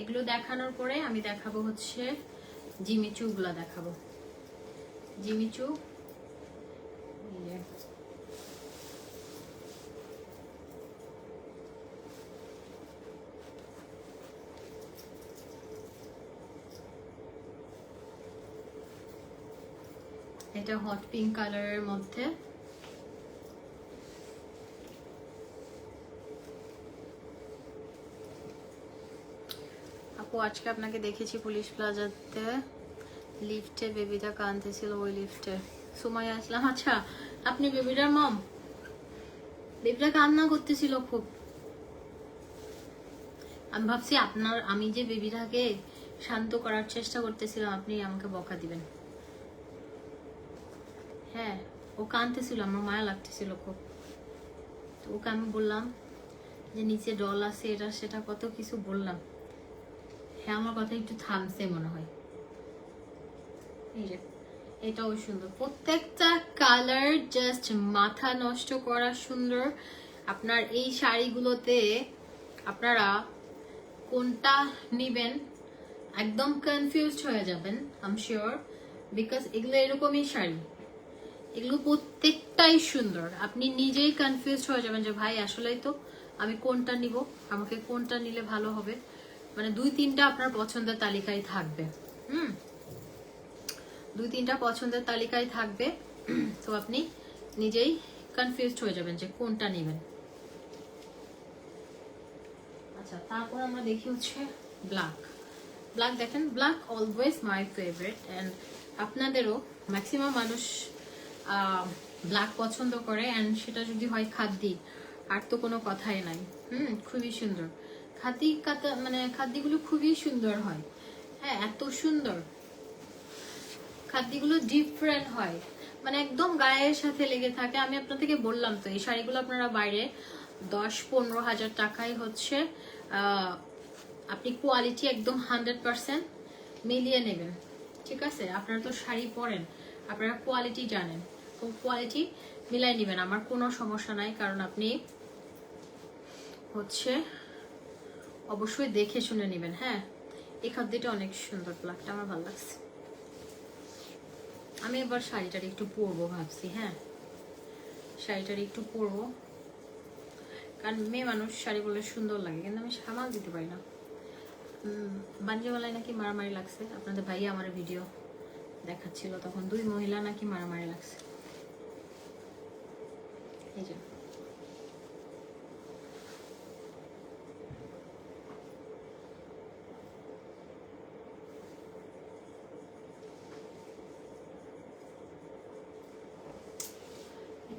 এগুলো দেখানোর পরে আমি দেখাবো হচ্ছে জিমিচু গুলা দেখাবো। জিমিচু এটা হট পিঙ্ক কালারের মধ্যে, আপু আজকে আপনাকে দেখেছি পুলিশ প্লাজাতে, লিফটে বেবিটা কাঁদতেছিল, ওই লিফটে সুমাইয়া আসলাম। আচ্ছা, আপনি বেবিটার মম? বেবিটা কান্না করতেছিল খুব, আমি ভাবছি আমি যে বেবিটাকে শান্ত করার চেষ্টা করতেছিলাম, আপনি আমাকে বকা দিবেন। হ্যাঁ, ও কাঁদতেছিল, আমার মায়া লাগতেছিল খুব। তো ওকে আমি বললাম যে নিচে ডল আছে, এটা সেটা কত কিছু বললাম। হ্যাঁ, আমার কথা একটু থামছে মনে হয়। এই যে এটাও সুন্দর, প্রত্যেকটা কালার জাস্ট মাথা নষ্ট করা সুন্দর। আপনার এই শাড়িগুলোতে আপনারা কোনটা নিবেন একদম কনফিউজড হয়ে যাবেন, আই এম শিওর, বিকজ এগুলো এরকমই শাড়ি, এগুলো প্রত্যেকটাই সুন্দর। আপনি নিজেই কনফিউজড হয়ে যাবেন যে ভাই আসলেই তো আমি কোনটা নিব, আমাকে কোনটা নিলে ভালো হবে। মানে 2-3টা আপনার পছন্দের তালিকায় থাকবে। 2-3টা পছন্দের তালিকায় থাকবে, তো আপনি নিজেই কনফিউজড হয়ে যাবেন যে কোনটা নেবেন। আচ্ছা, তারপর আমরা দেখি হচ্ছে ব্ল্যাক। ব্ল্যাক দেখেন, black always my favourite, and আপনাদেরও ম্যাক্সিমাম মানুষ ব্ল্যাক পছন্দ করে, অ্যান্ড সেটা যদি হয় খাদ্দি, আর তো কোনো কথাই নাই। খুবই সুন্দর খাদ্দি কাতা, মানে খাদ্দিগুলো খুবই সুন্দর হয়। হ্যাঁ, এত সুন্দর খাদ্যগুলো, ডিফারেন্ট হয়, মানে একদম গায়ের সাথে লেগে থাকে। আমি আপনাদেরকে বললাম তো, এই শাড়িগুলো আপনারা বাইরে 10-15 হাজার টাকায় হচ্ছে আপনি কোয়ালিটি একদম 100% মিলিয়ে নেবেন। ঠিক আছে, আপনারা তো শাড়ি পরেন, আপনারা কোয়ালিটি জানেন, তো কোয়ালিটি মিলাই নেবেন, আমার কোনো সমস্যা নাই। কারণ আপনি হচ্ছে অবশ্যই দেখে শুনে নেবেন। হ্যাঁ, এই খাদ্যটা অনেক সুন্দর, ব্ল্যাকটা আমার ভালো লাগছে। আমি এবার শাড়িটার একটু পরবো ভাবছি। হ্যাঁ, শাড়িটার একটু পরবো, কারণ মেয়ে মানুষ শাড়ি বলে সুন্দর লাগে, কিন্তু আমি সামাল দিতে পারি না। বাঞ্জিওয়ালায় নাকি মারামারি লাগছে, আপনাদের ভাইয়া আমার ভিডিও দেখাচ্ছিল, তখন 2 মহিলা নাকি মারামারি লাগছে। এই যে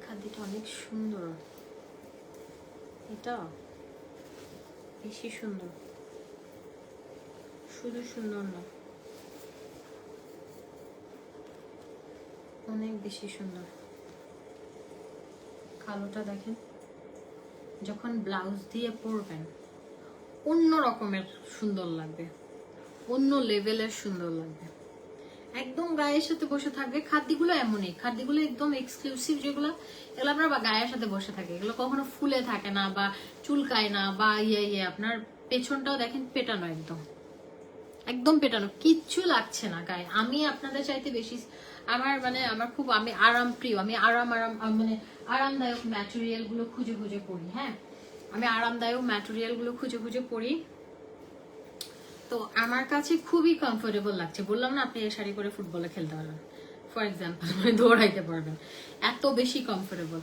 খাদ্যটা অনেক সুন্দর, এটা বেশি সুন্দর, শুধু সুন্দর না, অনেক বেশি সুন্দর। কালোটা দেখেন, যখন ব্লাউজ দিয়ে পরবেন অন্য রকমের সুন্দর লাগবে, অন্য লেভেলের সুন্দর লাগবে, একদম গায়ের সাথে বসে থাকবে। খাদ্যগুলো এমনই, খাদ্যগুলো একদম এক্সক্লুসিভ, যেগুলো এগুলো আপনার গায়ের সাথে বসে থাকে, এগুলো কখনো ফুলে থাকে না বা চুলকায় না বা আপনার পেছনটাও দেখেন পেটানো, একদম একদম পেটানো, কিচ্ছু লাগছে না গায়ে। আমি আপনাদের চাইতে বেশি আমার খুব আরাম প্রিয়, আমি মানে আরামদায়ক ম্যাটেরিয়াল গুলো খুঁজে খুঁজে পড়ি। হ্যাঁ, আমি আরামদায়ক ম্যাটেরিয়াল গুলো খুঁজে খুঁজে পড়ি, তো আমার কাছে খুবই কমফোর্টেবল লাগছে। বললাম না, আপনি এই শাড়ি পরে ফুটবলে খেলতে পারবেন, ফর এক্সাম্পল, মানে দৌড়াইতে পারবেন, এত বেশি কমফোর্টেবল।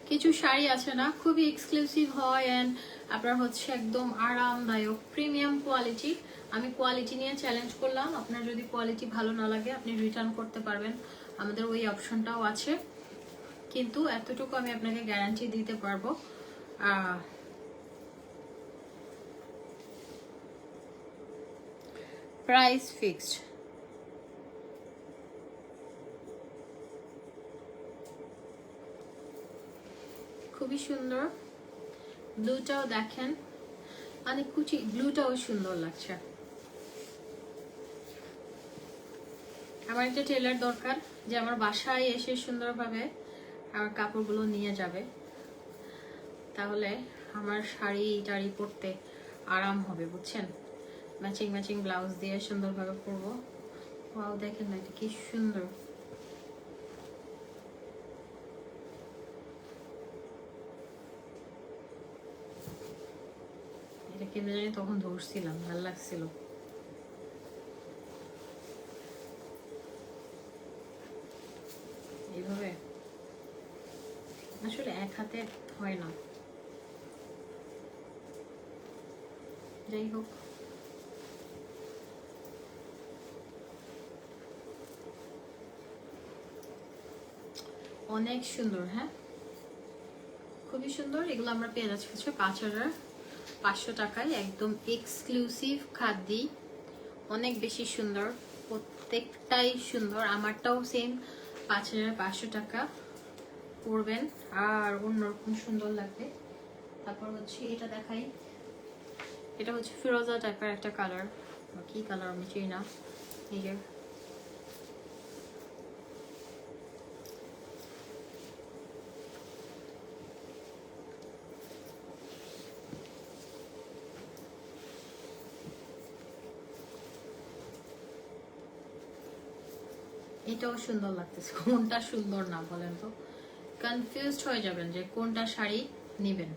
কিছু শাড়ি আছে না খুবই এক্সক্লুসিভ হয় অ্যান্ড আপনার হচ্ছে একদম আরামদায়ক প্রিমিয়াম কোয়ালিটি। আমি কোয়ালিটি নিয়ে চ্যালেঞ্জ করলাম, আপনার যদি কোয়ালিটি ভালো না লাগে আপনি রিটার্ন করতে পারবেন, আমাদের ওই অপশনটাও আছে। কিন্তু এতটুকু আমি আপনাকে গ্যারান্টি দিতে পারবো, প্রাইস ফিক্সড। খুবই সুন্দর, ব্লুটাও দেখেন, মানে কুচি ব্লুটাও সুন্দর লাগছে। আমার একটা টেলার দরকার যে আমার বাসায় এসে সুন্দরভাবে আমার কাপড়গুলো নিয়ে যাবে, তাহলে আমার শাড়ি টাড়ি পরতে আরাম হবে, বুঝছেন? ম্যাচিং ম্যাচিং ব্লাউজ দিয়ে সুন্দরভাবে পরবো। ওয়াও, দেখেন না এটা কি সুন্দর। এটা কেমন জানি তখন ধরছিলাম, ভালো লাগছিল। এইভাবে আসলে এক হাতে হয় না, যাই হোক। অনেক সুন্দর, হ্যাঁ খুবই সুন্দর। এগুলো আমরা পেয়ে যাচ্ছি হচ্ছে 5,500 টাকায়, একদম এক্সক্লুসিভ খাদি, অনেক বেশি সুন্দর, প্রত্যেকটাই সুন্দর। আমারটাও সেম 5,500 টাকা পড়বেন, আর অন্যরকম সুন্দর লাগবে। তারপর হচ্ছে এটা দেখাই, এটা হচ্ছে ফিরোজা টাইপের একটা কালার, কি কালার আমি চিনি না। এই যে এটাও সুন্দর লাগতেছে, কোনটা সুন্দর না বলেন তো, কনফিউজড হয়ে যাবেন যে কোনটা শাড়ি নেবেন।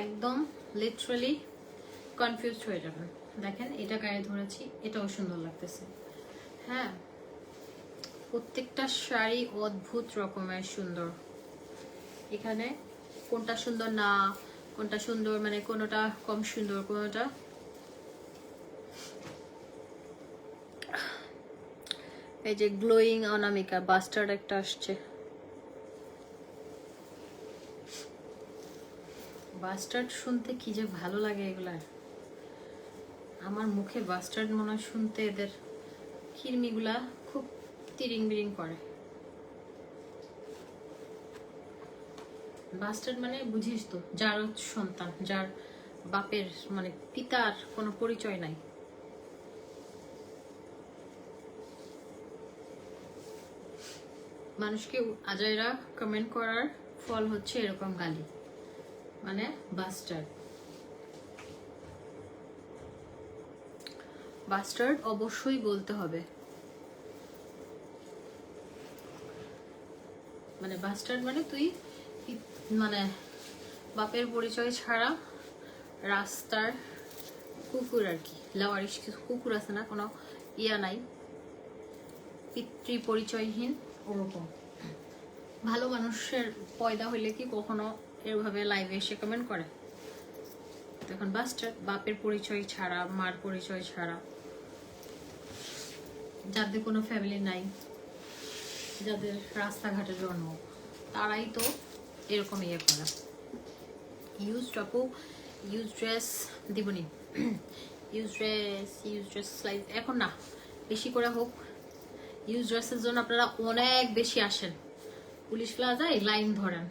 একদম লিটারালি কনফিউজড হয়ে যাবেন। দেখেন এটা গায়ে ধরেছি, এটাও সুন্দর লাগতেছে। হ্যাঁ, প্রত্যেকটা শাড়ি অদ্ভুত রকমের সুন্দর। এখানে কোনটা সুন্দর না, কোনটা সুন্দর মানে কোনটা কম সুন্দর, কোনটা এই যে গ্লোয়িং অনামিকা বাস্টার্ড একটা আসছে, বাস্টার্ড শুনতে কি যে ভালো লাগে এগুলা। আমার মুখে বাস্টার্ড মনে হয় শুনতে এদের কিরমিগুলা খুব তিরিং বিরিং করে। বাস্টার্ড মানে বুঝিস তো, যার সন্তান, যার বাপের মানে পিতার কোনো পরিচয় নাই। মানুষকে আজাইরা কমেন্ট করার ফল হচ্ছে এরকম গালি, মানে বাস্টার্ড। বাস্টার্ড অবশ্যই বলতে হবে, মানে বাস্টার্ড মানে তুই মানে বাপের পরিচয় ছাড়া রাস্তার কুকুর আর কি, লাওয়ারিশ কুকুর আছে না, কোনো ইয়া নাই, পিতৃ পরিচয়হীন, ওরকম। ভালো মানুষের পয়দা হইলে কি কখনো এভাবে লাইভে এসে কমেন্ট করে? তখন বাস্টার্ড, বাপের পরিচয় ছাড়া, মার পরিচয় ছাড়া, যাদের কোনো ফ্যামিলি নাই, যাদের রাস্তাঘাটে জন্ম, তারাই তো এরকম ইয়ে করে। ইউজ টপু, ইউজ ড্রেস দিবনি, ইউজ ড্রেস লাইভ এখন না, বেশি করে হোক। ইউজ ড্রেসের জন্য আপনারা অনেক বেশি আসেন, পুলিশ প্লাজায় লাইন ধরেন।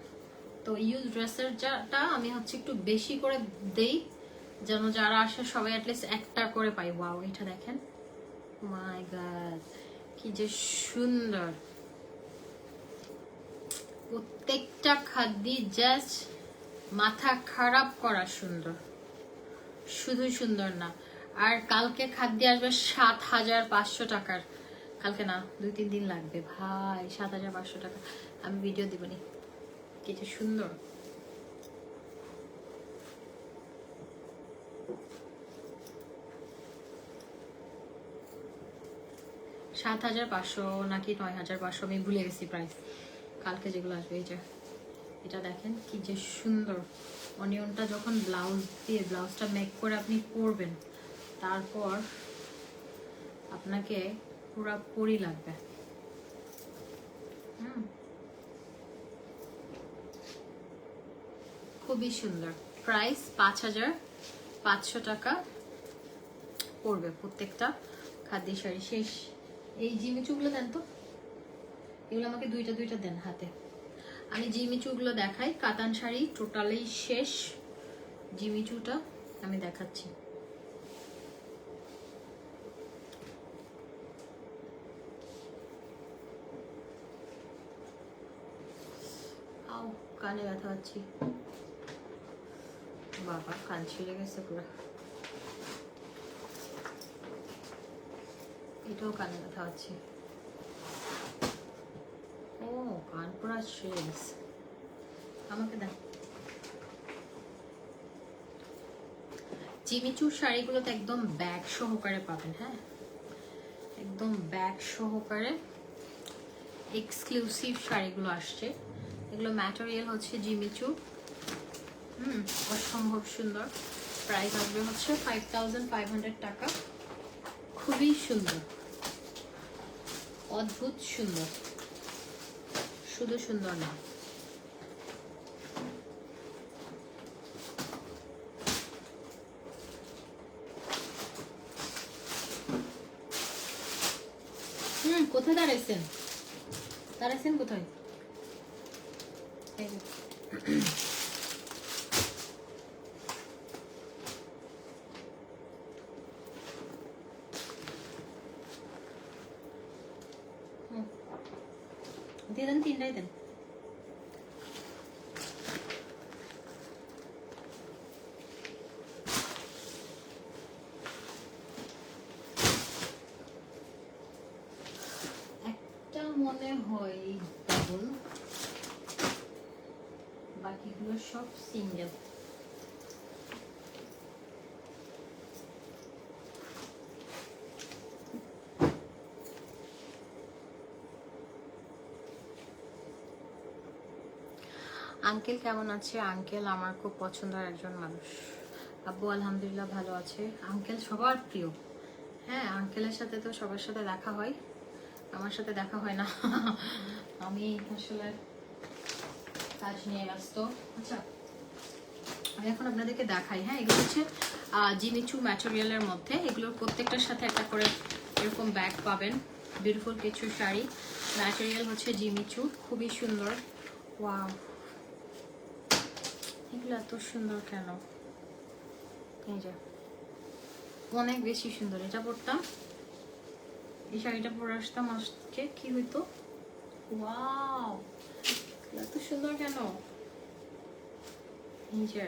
তো ইউজ ড্রেসের যাটা আমি হচ্ছে একটু বেশি করে দেই, যেন যারা আসে সবাই অ্যাটলিস্ট একটা করে পাই। ওয়াও, এটা দেখেন, মাই গড কি যে সুন্দর, প্রত্যেকটা খাদ্যি জাস্ট মাথা খারাপ করা সুন্দর, শুধু সুন্দর না। আর কালকে খাদ্য আসবে 7,500 টাকার, কালকে না 2-3 দিন লাগবে ভাই, 7,500 টাকা। আমি ভিডিও দিবনি, কি যে সুন্দর। 7,500 নাকি 9,500, আমি ভুলে গেছি প্রাইস। কালকে যেগুলো আসবে, এই যে এটা দেখেন কি যে সুন্দর। অনিয়নটা যখন ব্লাউজ দিয়ে ব্লাউজটা মেক করে আপনি পরবেন, তারপর আপনাকে পুরাপুরি লাগবে। খুবই সুন্দর। প্রাইস 5,500 টাকা পড়বে প্রত্যেকটা খাদি শাড়ি। শেষ। এই জিমিচুগুলো দেন তো, এগুলো আমাকে দুইটা দুইটা দেন হাতে। আমি জিমিচুগুলো দেখাই। কাতান শাড়ি টোটালি শেষ। জিমিচুটা আমি দেখাচ্ছি। আও, কানে ব্যথা পাচ্ছি বাবা, কান ছিঁড়ে গেছে পুরো। এটাও কানে ব্যথা পাচ্ছি। ও, কান পুরো ছিঁড়ে গেছে। আমাকে দেন। জিমিচুর শাড়িগুলোতে একদম ব্যাগ সহকারে পাবেন। হ্যাঁ, একদম ব্যাগ সহকারে এক্সক্লুসিভ শাড়িগুলো আসছে। এগুলো ম্যাটেরিয়াল হচ্ছে জিমিচু। অসম্ভব সুন্দর। প্রাইস আসবে হচ্ছে 5,500 টাকা। খুবই সুন্দর, অদ্ভুত সুন্দর, শুধু সুন্দর না। কোথায় দাঁড়াইছেন? দাঁড়াইছেন কোথায়? দিয়ে দেন, তিনটাই দেন। একটা মনে হয় ডাবল, বাকিগুলো সব সিঙ্গেল। আঙ্কেল কেমন আছে? আঙ্কেল আমার খুব পছন্দের একজন মানুষ। আব্বু আলহামদুলিল্লাহ ভালো আছে। আঙ্কেল সবার প্রিয়। হ্যাঁ, আঙ্কেলের সাথে তো সবার সাথে দেখা হয়, আমার সাথে দেখা হয় না। আমি আসলে কাজ নিয়ে ব্যস্ত। আচ্ছা, আমি এখন আপনাদেরকে দেখাই। হ্যাঁ, এগুলো হচ্ছে জিমিচু ম্যাটেরিয়ালের মধ্যে। এগুলোর প্রত্যেকটার সাথে একটা করে এরকম ব্যাগ পাবেন। বিউটিফুল কিছু শাড়ি। ম্যাটেরিয়াল হচ্ছে জিমিচু, খুবই সুন্দর। ওয়াও, এগুলো এত সুন্দর কেন? এই যে অনেক বেশি সুন্দর। এটা পরতাম, এই শাড়িটা পরে আসতাম, আজকে কি হইতো? ওয়াও, এত সুন্দর কেন? এই যে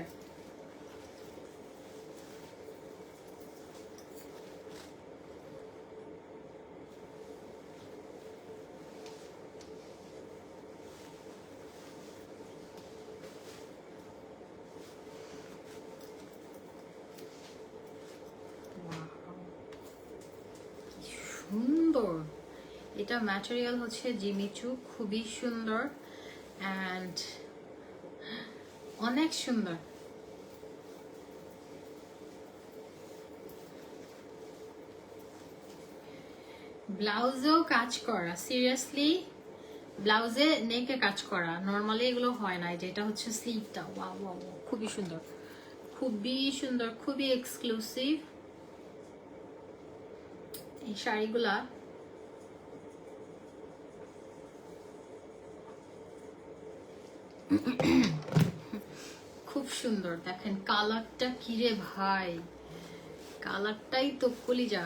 সুন্দর। এটা ম্যাটেরিয়াল হচ্ছে জিমিচু, খুবই সুন্দর অ্যান্ড অনেক সুন্দর। ব্লাউজেও কাজ করা, সিরিয়াসলি ব্লাউজে নেকে কাজ করা। নর্মালি এগুলো হয় না। যেটা হচ্ছে স্লিভটা, ওয়াও ওয়াও, খুবই সুন্দর, খুবই সুন্দর, খুবই এক্সক্লুসিভ এই শাড়িগুলা। খুব সুন্দর। দেখেন কালারটা কিরে ভাই, কালারটাই তো কলিজা,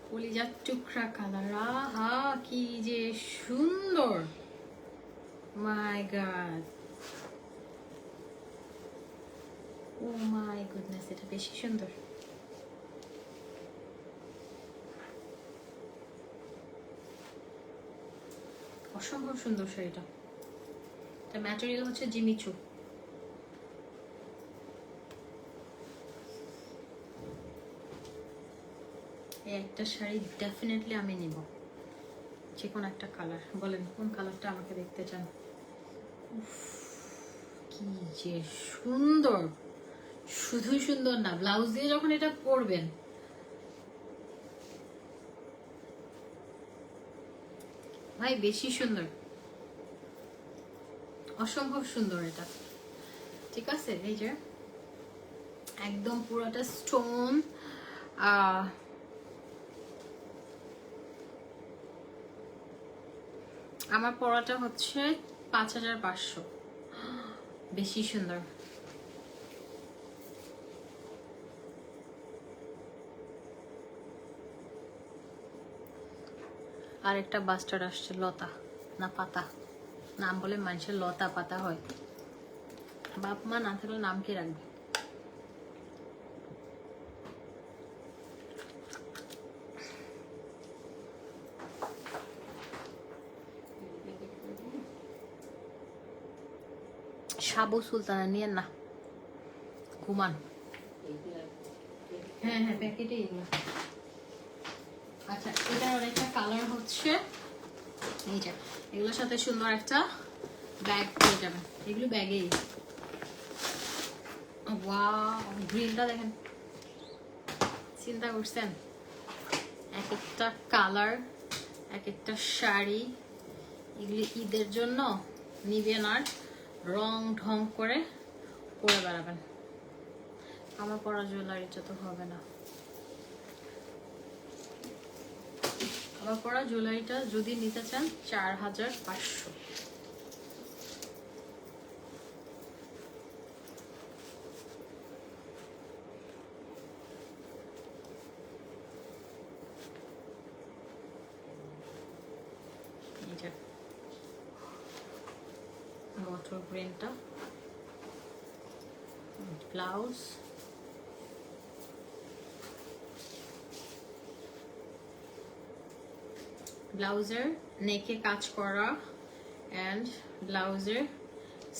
কলিজার টুকরা কালার। আহা, কি যে সুন্দর, মাই গড, ও মাই গুডনেস, এটা বেশি সুন্দর। অসম্ভব সুন্দর শাড়িটা। এটা ম্যাটেরিয়াল হচ্ছে জিমিচু। এই একটা শাড়ি ডেফিনেটলি আমি নিব, যে কোনো একটা কালার। বলেন কোন কালারটা আমাকে দেখতে চান? উফ, কি যে সুন্দর! শুধু সুন্দর না, ব্লাউজ দিয়ে যখন এটা পরবেন, ভাই বেশি সুন্দর, অসম্ভব সুন্দর এটা। ঠিক আছে, এই যে একদম পুরোটা স্টোন। আমার পরাটা হচ্ছে 5500, বেশি সুন্দর। আর একটা বাস্টার্ড আসছে, লতা না পাতা, নাম বলে মানুষের লতা পাতা হয়, বাপ মা না থাকলে নাম কি রাখবে? সাবু সুলতানা নিয়ে না, ঘুমান। হ্যাঁ হ্যাঁ, প্যাকেটে এগুলো। আচ্ছা, এটার আরেকটা কালার হচ্ছে এই যে, এগুলোর সাথে সুন্দর একটা ব্যাগ পেয়ে যাবেন, এগুলো ব্যাগেই। ওয়াও, গ্রিনটা দেখেন, চিন্তা করছেন? এক একটা কালার, এক একটা শাড়ি, এগুলি ঈদের জন্য নিবেন আর রং ঢং করে পরে বেড়াবেন। আমার পরা জুয়েলারিটা তো হবে না, আমার পরা জুয়েলারিটা যদি নিতে চান 4500। বটল গ্রিনটা ব্লাউজ, ব্লাউজের নেকে কাজ করা এন্ড ব্লাউজের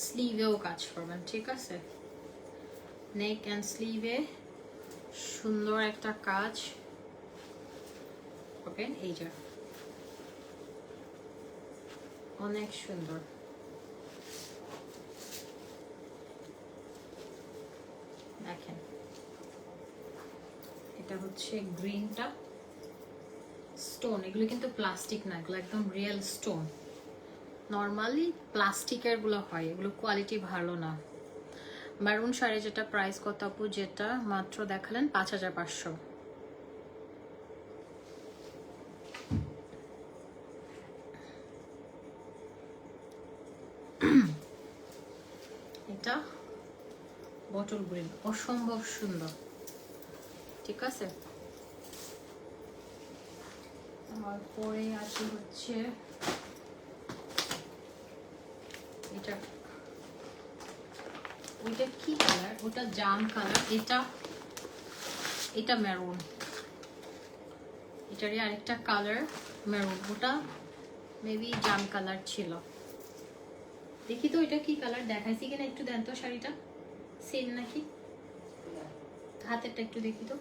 স্লিভেও কাজ করবেন। ঠিক আছে, নেক এন্ড স্লিভে সুন্দর একটা কাজ। ওকে, এই যে অনেক সুন্দর। দেখেন, এটা হচ্ছে গ্রিনটা, স্টোন, এগুলো কিন্তু প্লাস্টিক না, এগুলো একদম রিয়েল স্টোন। নর্মালি প্লাস্টিকের গুলো হয়, এগুলো কোয়ালিটি ভালো না। মেরুন শাড়ি যেটা প্রাইস কত আপু? যেটা মাত্র দেখালেন 5500। এটা বটল গ্রিন, অসম্ভব সুন্দর। ঠিক আছে, আমার পরে আছে হচ্ছে এটা, ওইটা কি কালার? ওটা জাম কালার, এটা এটা মেরুন, এটারই আরেকটা কালার মেরুন, ওটা মেবি জাম কালার ছিল। দেখি তো এটা কি কালার, দেখাইছি কিনা একটু দেন তো। শাড়িটা সেম নাকি? হাতেরটা একটু দেখি তো,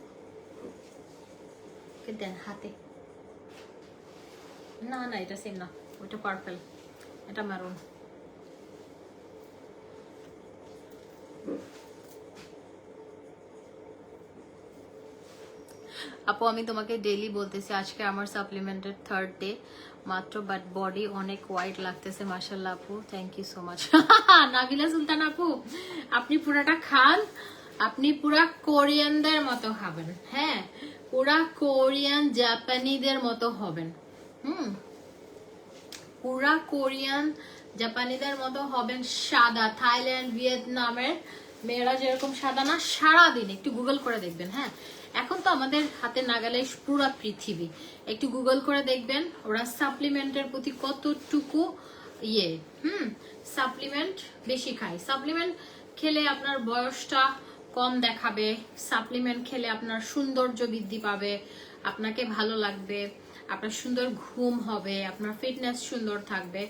দেন হাতে। না না, এটা সেম না, ওটা পার্পল, এটা মেরুন। আপু আমি তোমাকে ডেইলি বলতেছি, আজকে আমার সাপ্লিমেন্টের 3rd ডে মাত্র, বাট বডি অনেক হোয়াইট লাগতেছে মাশাআল্লাহ আপু, thank you so much. Nabila Sultan আপু, আপনি পুরাটা খান, আপনি পুরা কোরিয়ানদের মতো খাবেন। হ্যাঁ, পুরা কোরিয়ান জাপানিদের মতো হবেন। পুরা কোরিয়ান জাপানিদের মতো হবেন, সাদা। থাইল্যান্ড ভিয়েতনামের মেয়েরা যেরকম সাদা না, সারাদিন একটু গুগল করে দেখবেন। হ্যাঁ, এখন তো আমাদের হাতে নাগালে পুরা পৃথিবী, একটু গুগল করে দেখবেন ওরা সাপ্লিমেন্টের প্রতি কতটুকু সাপ্লিমেন্ট বেশি খায়। সাপ্লিমেন্ট খেলে আপনার বয়সটা কম দেখাবে, সাপ্লিমেন্ট খেলে আপনার সৌন্দর্য বৃদ্ধি পাবে, আপনাকে ভালো লাগবে, আপনার সুন্দর ঘুম হবে, আপনার ফিটনেস সুন্দর থাকবে।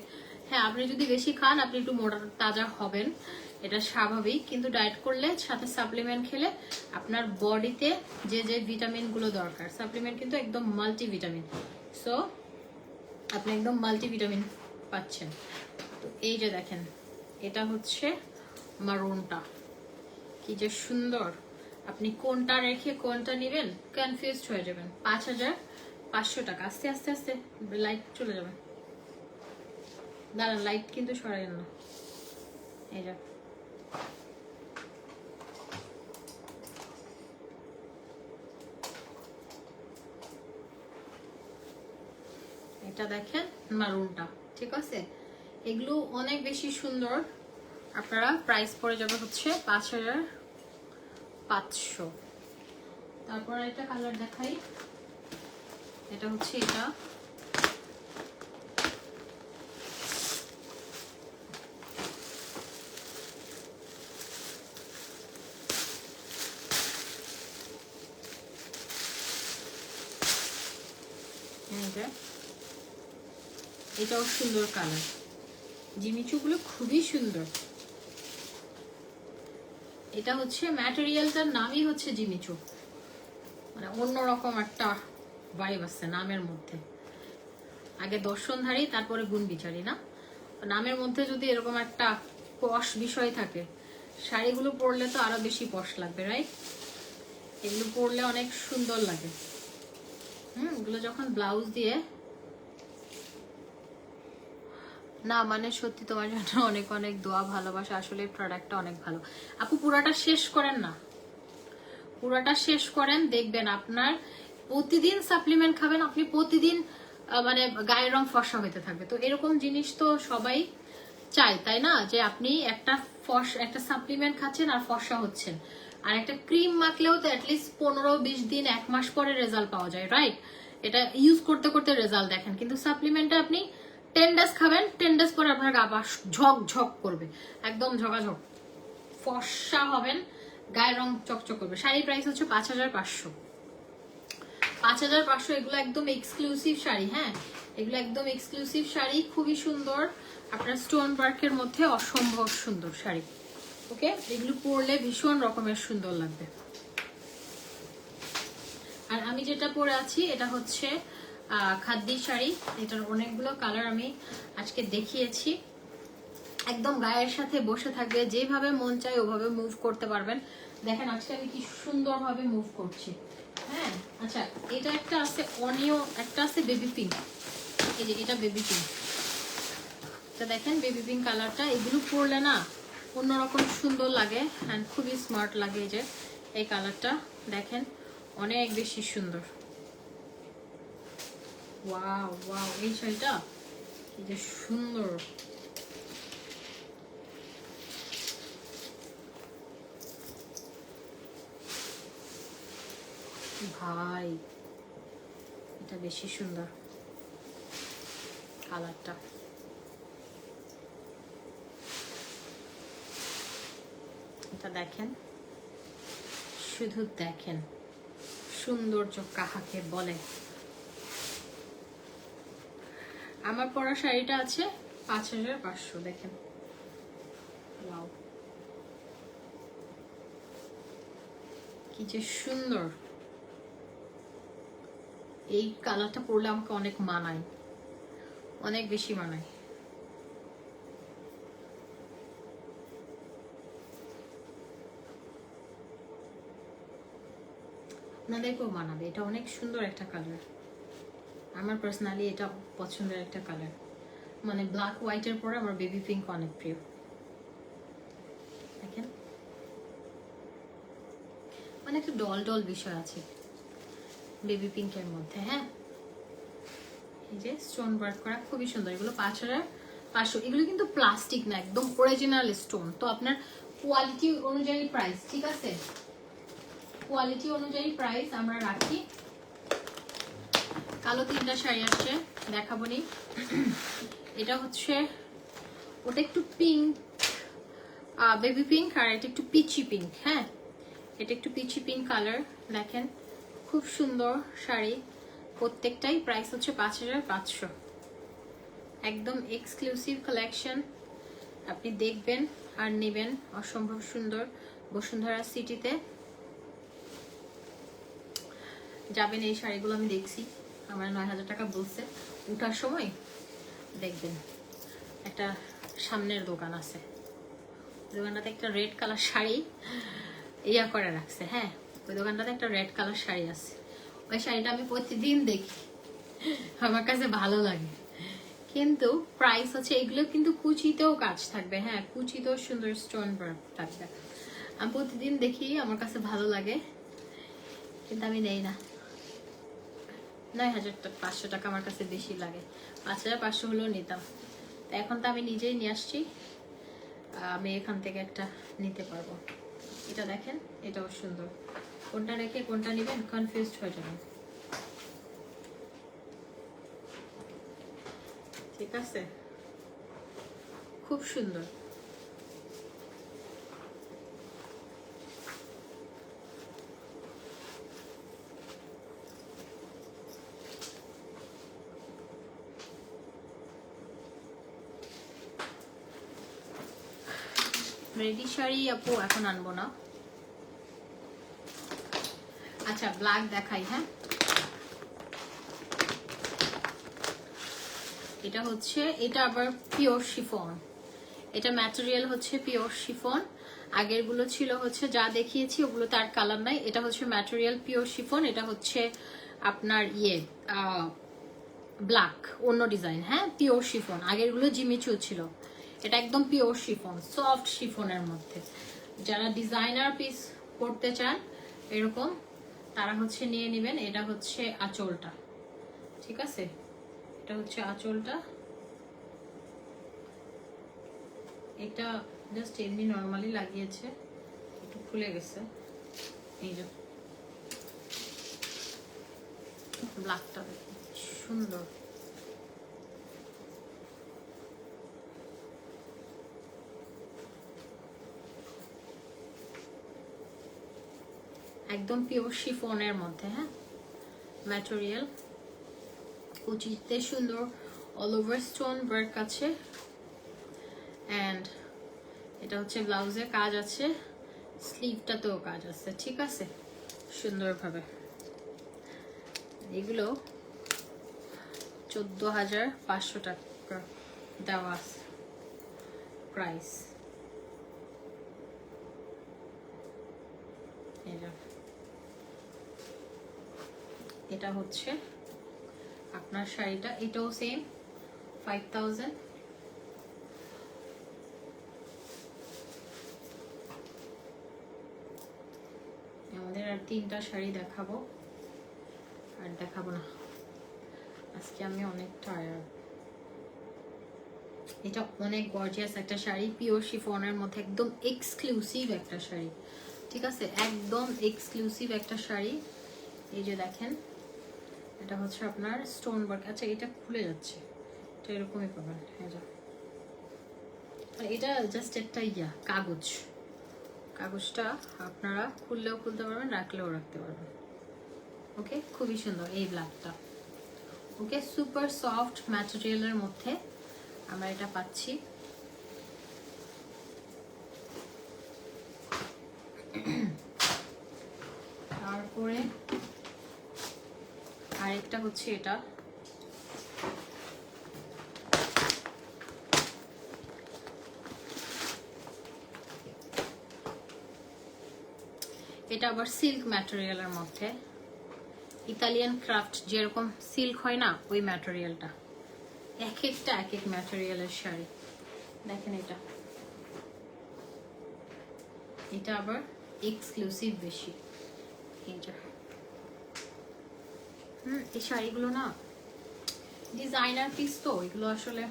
হ্যাঁ, আপনি যদি বেশি খান আপনি একটু মোটা তাজা হবেন, এটা স্বাভাবিক। কিন্তু ডায়েট করলে সাথে সাপ্লিমেন্ট খেলে আপনার বডিতে যে যে ভিটামিনগুলো দরকার, সাপ্লিমেন্ট কিন্তু একদম মাল্টিভিটামিন, সো আপনি একদম মাল্টিভিটামিন পাচ্ছেন। তো এই যে দেখেন, এটা হচ্ছে মারুনটা, কি যে সুন্দর। আপনি কোনটা রেখে কোনটা নেবেন কনফিউজড হয়ে যাবেন। 5500 টাকা। আস্তে আস্তে আস্তে লাইট চলে যাবে, দাঁড়ান লাইট কিন্তু সরাই না। এই যে এটা দেখেন মারুনটা, ঠিক আছে। এগুলো অনেক বেশি সুন্দর। আপনারা প্রাইস পড়ে যাবে হচ্ছে 5500। তারপর একটা কালার দেখাই, এটা হচ্ছে এটা, এটাও সুন্দর কালার। জিমিচুগুলো খুবই সুন্দর। এটা হচ্ছে ম্যাটেরিয়ালটার নামই হচ্ছে জিমিচু, মানে অন্যরকম একটা ভাইব আছে নামের মধ্যে। আগে দর্শনধারী তারপরে গুণ বিচারি না, নামের মধ্যে যদি এরকম একটা পশ বিষয় থাকে, শাড়িগুলো পরলে তো আরো বেশি পশ লাগবে, রাইট? এগুলো পরলে অনেক সুন্দর লাগে। এগুলো যখন ব্লাউজ দিয়ে, না মানে সত্যি তোমার জন্য অনেক অনেক দোয়া, ভালোবাসা। আসলে প্রোডাক্টটা অনেক ভালো। আপু পুরাটা শেষ করেন না, পুরাটা শেষ করেন, দেখবেন আপনার প্রতিদিন সাপ্লিমেন্ট খাবেন, আপনি প্রতিদিন মানে গায়ের রং ফর্সা হইতে থাকবে। তো এরকম জিনিস তো সবাই চায়, তাই না? যে আপনি একটা সাপ্লিমেন্ট খাচ্ছেন আর ফর্সা হচ্ছেন। আর একটা ক্রিম মাখলেও তো অ্যাটলিস্ট 15-20 দিন 1 মাস পরে রেজাল্ট পাওয়া যায়, রাইট? এটা ইউজ করতে করতে রেজাল্ট দেখেন। কিন্তু সাপ্লিমেন্টে আপনি 10 ডেজ খাবেন, 10 ডেজ পরে আপনার গা ঝক ঝক করবে, একদম ঝকাঝক ফর্সা হবেন, গায়ের রং চকচক করবে। শাড়ির প্রাইস হচ্ছে 5500। 5500। এগুলো একদম এক্সক্লুসিভ শাড়ি, হ্যাঁ এগুলো একদম এক্সক্লুসিভ শাড়ি, খুবই সুন্দর। আপনার স্টোন ওয়ার্কের মধ্যে অসম্ভব সুন্দর শাড়ি। ওকে, এগুলো পরলে ভীষণ রকমের সুন্দর লাগবে। আর আমি যেটা পরে আছি এটা হচ্ছে খাদ্দি শাড়ি। এটার অনেকগুলো কালার আমি আজকে দেখিয়েছি। একদম গায়ের সাথে বসে থাকবে, যেভাবে মন চায় ওভাবে মুভ করতে পারবেন। দেখেন আজকে আমি কি সুন্দরভাবে মুভ করছি। হ্যাঁ, আচ্ছা এটা একটা আছে অনিও, একটা আছে বেবি পিঙ্ক। এই যে এটা বেবি পিঙ্ক, এটা দেখেন বেবি পিঙ্ক কালারটা। এগুলো পরলে না অন্যরকম সুন্দর লাগে অ্যান্ড খুবই স্মার্ট লাগে। এই যে এই কালারটা দেখেন, অনেক বেশি সুন্দর। ওয়াও ওয়াও, এই শাড়িটা কি যে সুন্দর। ভাই এটা বেশি সুন্দর কালারটা। এটা দেখেন, শুধু দেখেন সৌন্দর্য কাহাকে বলে। আমার পরা শাড়িটা আছে 5500। দেখেন ওয়াও, কি যে সুন্দর। এই কালারটা পরলে আমাকে অনেক মানায়, অনেক বেশি মানায়। আপনাদেরকেও মানাবে, এটা অনেক সুন্দর একটা কালার। আমার পার্সোনালি এটা পছন্দের একটা কালার, মানে ব্ল্যাক হোয়াইটের পরে আমার বেবি পিঙ্ক অনেক প্রিয়। দেখেন মানে একটু ডল ডল বিষয় আছে বেবি পিঙ্কের মধ্যে। হ্যাঁ, এই যে স্টোন ওয়ার্ক করা খুবই সুন্দর। এগুলো 5500। এগুলো কিন্তু প্লাস্টিক না, একদম অরিজিনাল স্টোন। তো আপনার কোয়ালিটি অনুযায়ী প্রাইস, ঠিক আছে? কোয়ালিটি অনুযায়ী প্রাইস আমরা রাখি। কালো 3টা শাড়ি আসছে, দেখাবো নি। এটা হচ্ছে ওটা একটু পিঙ্ক, বেবি পিঙ্ক, আর এটা একটু পিচি পিঙ্ক। হ্যাঁ, এটা একটু পিচি পিঙ্ক কালার। দেখেন খুব সুন্দর শাড়ি প্রত্যেকটাই। প্রাইস হচ্ছে 5500। একদম এক্সক্লুসিভ কালেকশন, আপনি দেখবেন আর নেবেন। অসম্ভব সুন্দর। বসুন্ধরা সিটিতে যাবেন, এই শাড়িগুলো আমি দেখছি, আমার 9,000 টাকা বলছে। উঠার সময় দেখবেন একটা সামনের দোকান আছে, দোকানটাতে একটা রেড কালার শাড়ি ইয়া করে রাখছে। হ্যাঁ, ওই দোকানটাতে একটা রেড কালার শাড়ি আছে। ওই শাড়িটা আমি প্রতিদিন দেখি, আমার কাছে ভালো লাগে। কিন্তু প্রাইস হচ্ছে, এগুলো কিন্তু কুচিতেও কাজ থাকবে। হ্যাঁ, কুচিতেও সুন্দর স্টোন ওয়ার্ক থাকবে। আমি প্রতিদিন দেখি, আমার কাছে ভালো লাগে, কিন্তু আমি নেই না। 9,500 টাকা আমার কাছে বেশি লাগে, 5,500 হলেও নিতাম। এখন তো আমি নিজেই নিয়ে আসছি, আমি এখান থেকে একটা নিতে পারবো। এটা দেখেন, এটাও সুন্দর। কোনটা রেখে কোনটা নেবেন কনফিউজড হয়ে যাবেন। ঠিক আছে, খুব সুন্দর। রেডি শাড়ি আপু এখন আনবো না। আচ্ছা, ব্ল্যাক দেখাই। হ্যাঁ, এটা হচ্ছে, এটা আবার পিওর শিফন। এটা ম্যাটেরিয়াল হচ্ছে পিওর শিফন। আগের গুলো ছিল হচ্ছে যা দেখিয়েছি ওগুলো তার কালার নাই। এটা হচ্ছে ম্যাটেরিয়াল পিওর শিফন। এটা হচ্ছে আপনার ব্ল্যাক, অন্য ডিজাইন। হ্যাঁ, পিওর শিফন। আগের গুলো জিমিচু ছিল, এটা একদম পিওর শিফন, সফট শিফনের মধ্যে। যারা ডিজাইনার পিস করতে চান এরকম, তারা হচ্ছে নিয়ে নেবেন। এটা হচ্ছে আঁচলটা, ঠিক আছে, এটা হচ্ছে আঁচলটা। এটা জাস্ট এমনি নর্মালি লাগিয়েছে, একটু খুলে গেছে। এই যে ব্ল্যাকটা সুন্দর। একদম পিওর শিফনের মধ্যে। হ্যাঁ, ম্যাটেরিয়াল কুচিতে সুন্দর অল ওভার স্টোন ওয়ার্ক আছে। অ্যান্ড এটা হচ্ছে ব্লাউজে কাজ আছে, স্লিভটাতেও কাজ আছে। ঠিক আছে, সুন্দরভাবে। এগুলো 14,500 টাকা দেওয়া আছে প্রাইস। এটা হচ্ছে আপনার শাড়িটা, এটাও সেম 5,000। আমাদের আর 3টা শাড়ি দেখাবো, আর দেখাবো না আজকে, আমি অনেক টায়ার্ড। এটা অনেক গর্জিয়াস একটা শাড়ি, পিওর শিফনের মধ্যে, একদম এক্সক্লুসিভ একটা শাড়ি। ঠিক আছে, একদম এক্সক্লুসিভ একটা শাড়ি। এই যে দেখেন, এটা হচ্ছে আপনার স্টোন ওয়ার্ক। আচ্ছা, এটা খুলে যাচ্ছে, এটা এরকমই পাবেন। হ্যাঁ, এটা জাস্ট একটা কাগজ, কাগজটা আপনারা খুললেও খুলতে পারবেন, রাখলেও রাখতে পারবেন। ওকে, খুবই সুন্দর এই ব্ল্যাকটা। ওকে, সুপার সফট ম্যাটেরিয়ালের মধ্যে আমরা এটা পাচ্ছি। তারপরে আরেকটা হচ্ছে এটা, এটা আবার সিল্ক ম্যাটেরিয়ালের মধ্যে, ইতালিয়ান ক্রাফট যেরকম সিল্ক হয় না, ওই ম্যাটেরিয়ালটা। এক একটা এক এক ম্যাটেরিয়ালের শাড়ি। দেখেন এটা, এটা আবার এক্সক্লুসিভ বেশি। এইটা এই শাড়িগুলো না ডিজাইনার পিস, তো এগুলো আসলে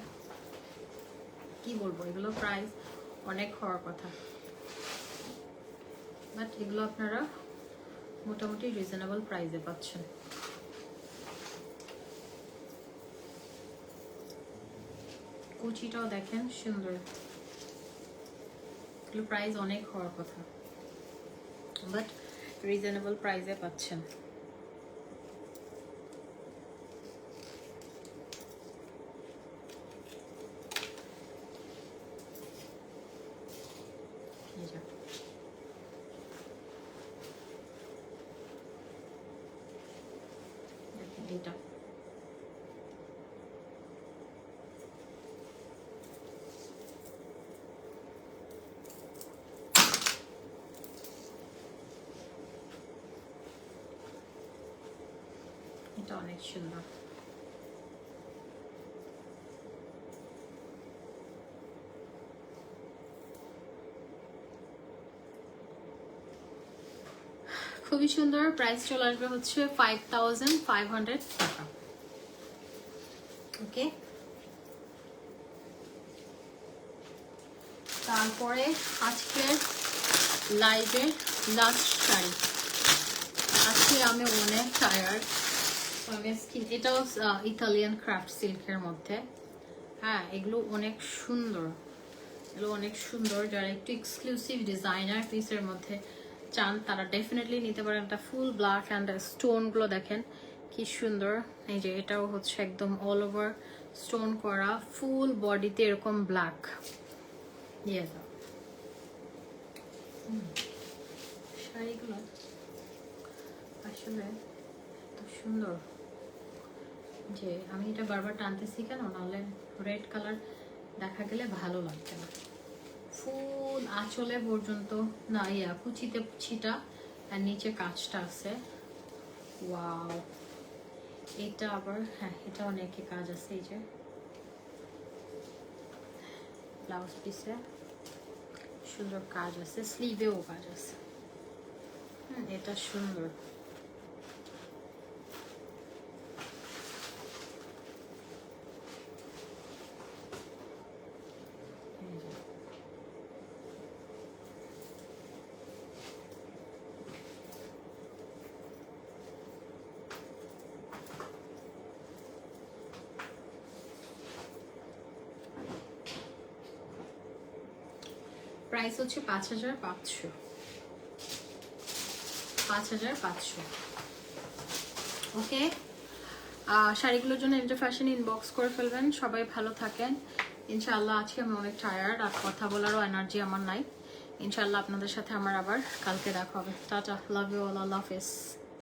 কি বলবো, এগুলো প্রাইস অনেক হওয়ার কথা, বাট এগুলো আপনারা মোটামুটি রিজনেবল প্রাইসে পাচ্ছেন। কুচিটাও দেখেন সুন্দর, এগুলো প্রাইস অনেক হওয়ার কথা, বাট রিজনেবল প্রাইসে পাচ্ছেন। এই যে দেখেন এটা এটা অনেক সুন্দর। খুবই সুন্দর। প্রাইস চলে আসবে হচ্ছে 5500 টাকা। ওকে, তারপরে আজকের লাইভের লাস্ট শাড়ি। আজকে আমি অনেক টায়ার্ড, এটাও ইতালিয়ান ক্রাফট সিল্কের মধ্যে। হ্যাঁ, এগুলো অনেক সুন্দর, এগুলো অনেক সুন্দর। যারা একটু এক্সক্লুসিভ ডিজাইনার পিসের মধ্যে চান তারা ডেফিনেটলি নিতে পারেন। এটা ফুল ব্ল্যাক অ্যান্ড স্টোনগুলো দেখেন কি সুন্দর। এই যে এটাও হচ্ছে একদম অল ওভার স্টোন করা, ফুল বডিতে এরকম ব্ল্যাক। শাড়িগুলো আসলে এত সুন্দর যে আমি এটা বারবার টানতেছি কেন, নাহলে রেড কালার দেখা গেলে ভালো লাগবে না। ফুল আঁচলে পর্যন্ত না, কুচিতে ছিটা আর নিচে কাজটা আছে। ওয়াও, এটা আবার হ্যাঁ, এটা অনেকে কাজ আছে। এই যে ব্লাউজ পিসে সুন্দর কাজ আছে, স্লিভেও কাজ আছে। এটা সুন্দর। প্রাইস হচ্ছে 5500। 5500। ওকে, শাড়িগুলোর জন্য এমজে ফ্যাশন ইনবক্স করে ফেলবেন। সবাই ভালো থাকেন ইনশাআল্লাহ। আজকে আমি অনেক টায়ার্ড, আর কথা বলারও এনার্জি আমার নাই। ইনশাআল্লাহ আপনাদের সাথে আমার আবার কালকে দেখা হবে। টাটা, লাভ ইউ অল, আল্লাহ হাফেজ।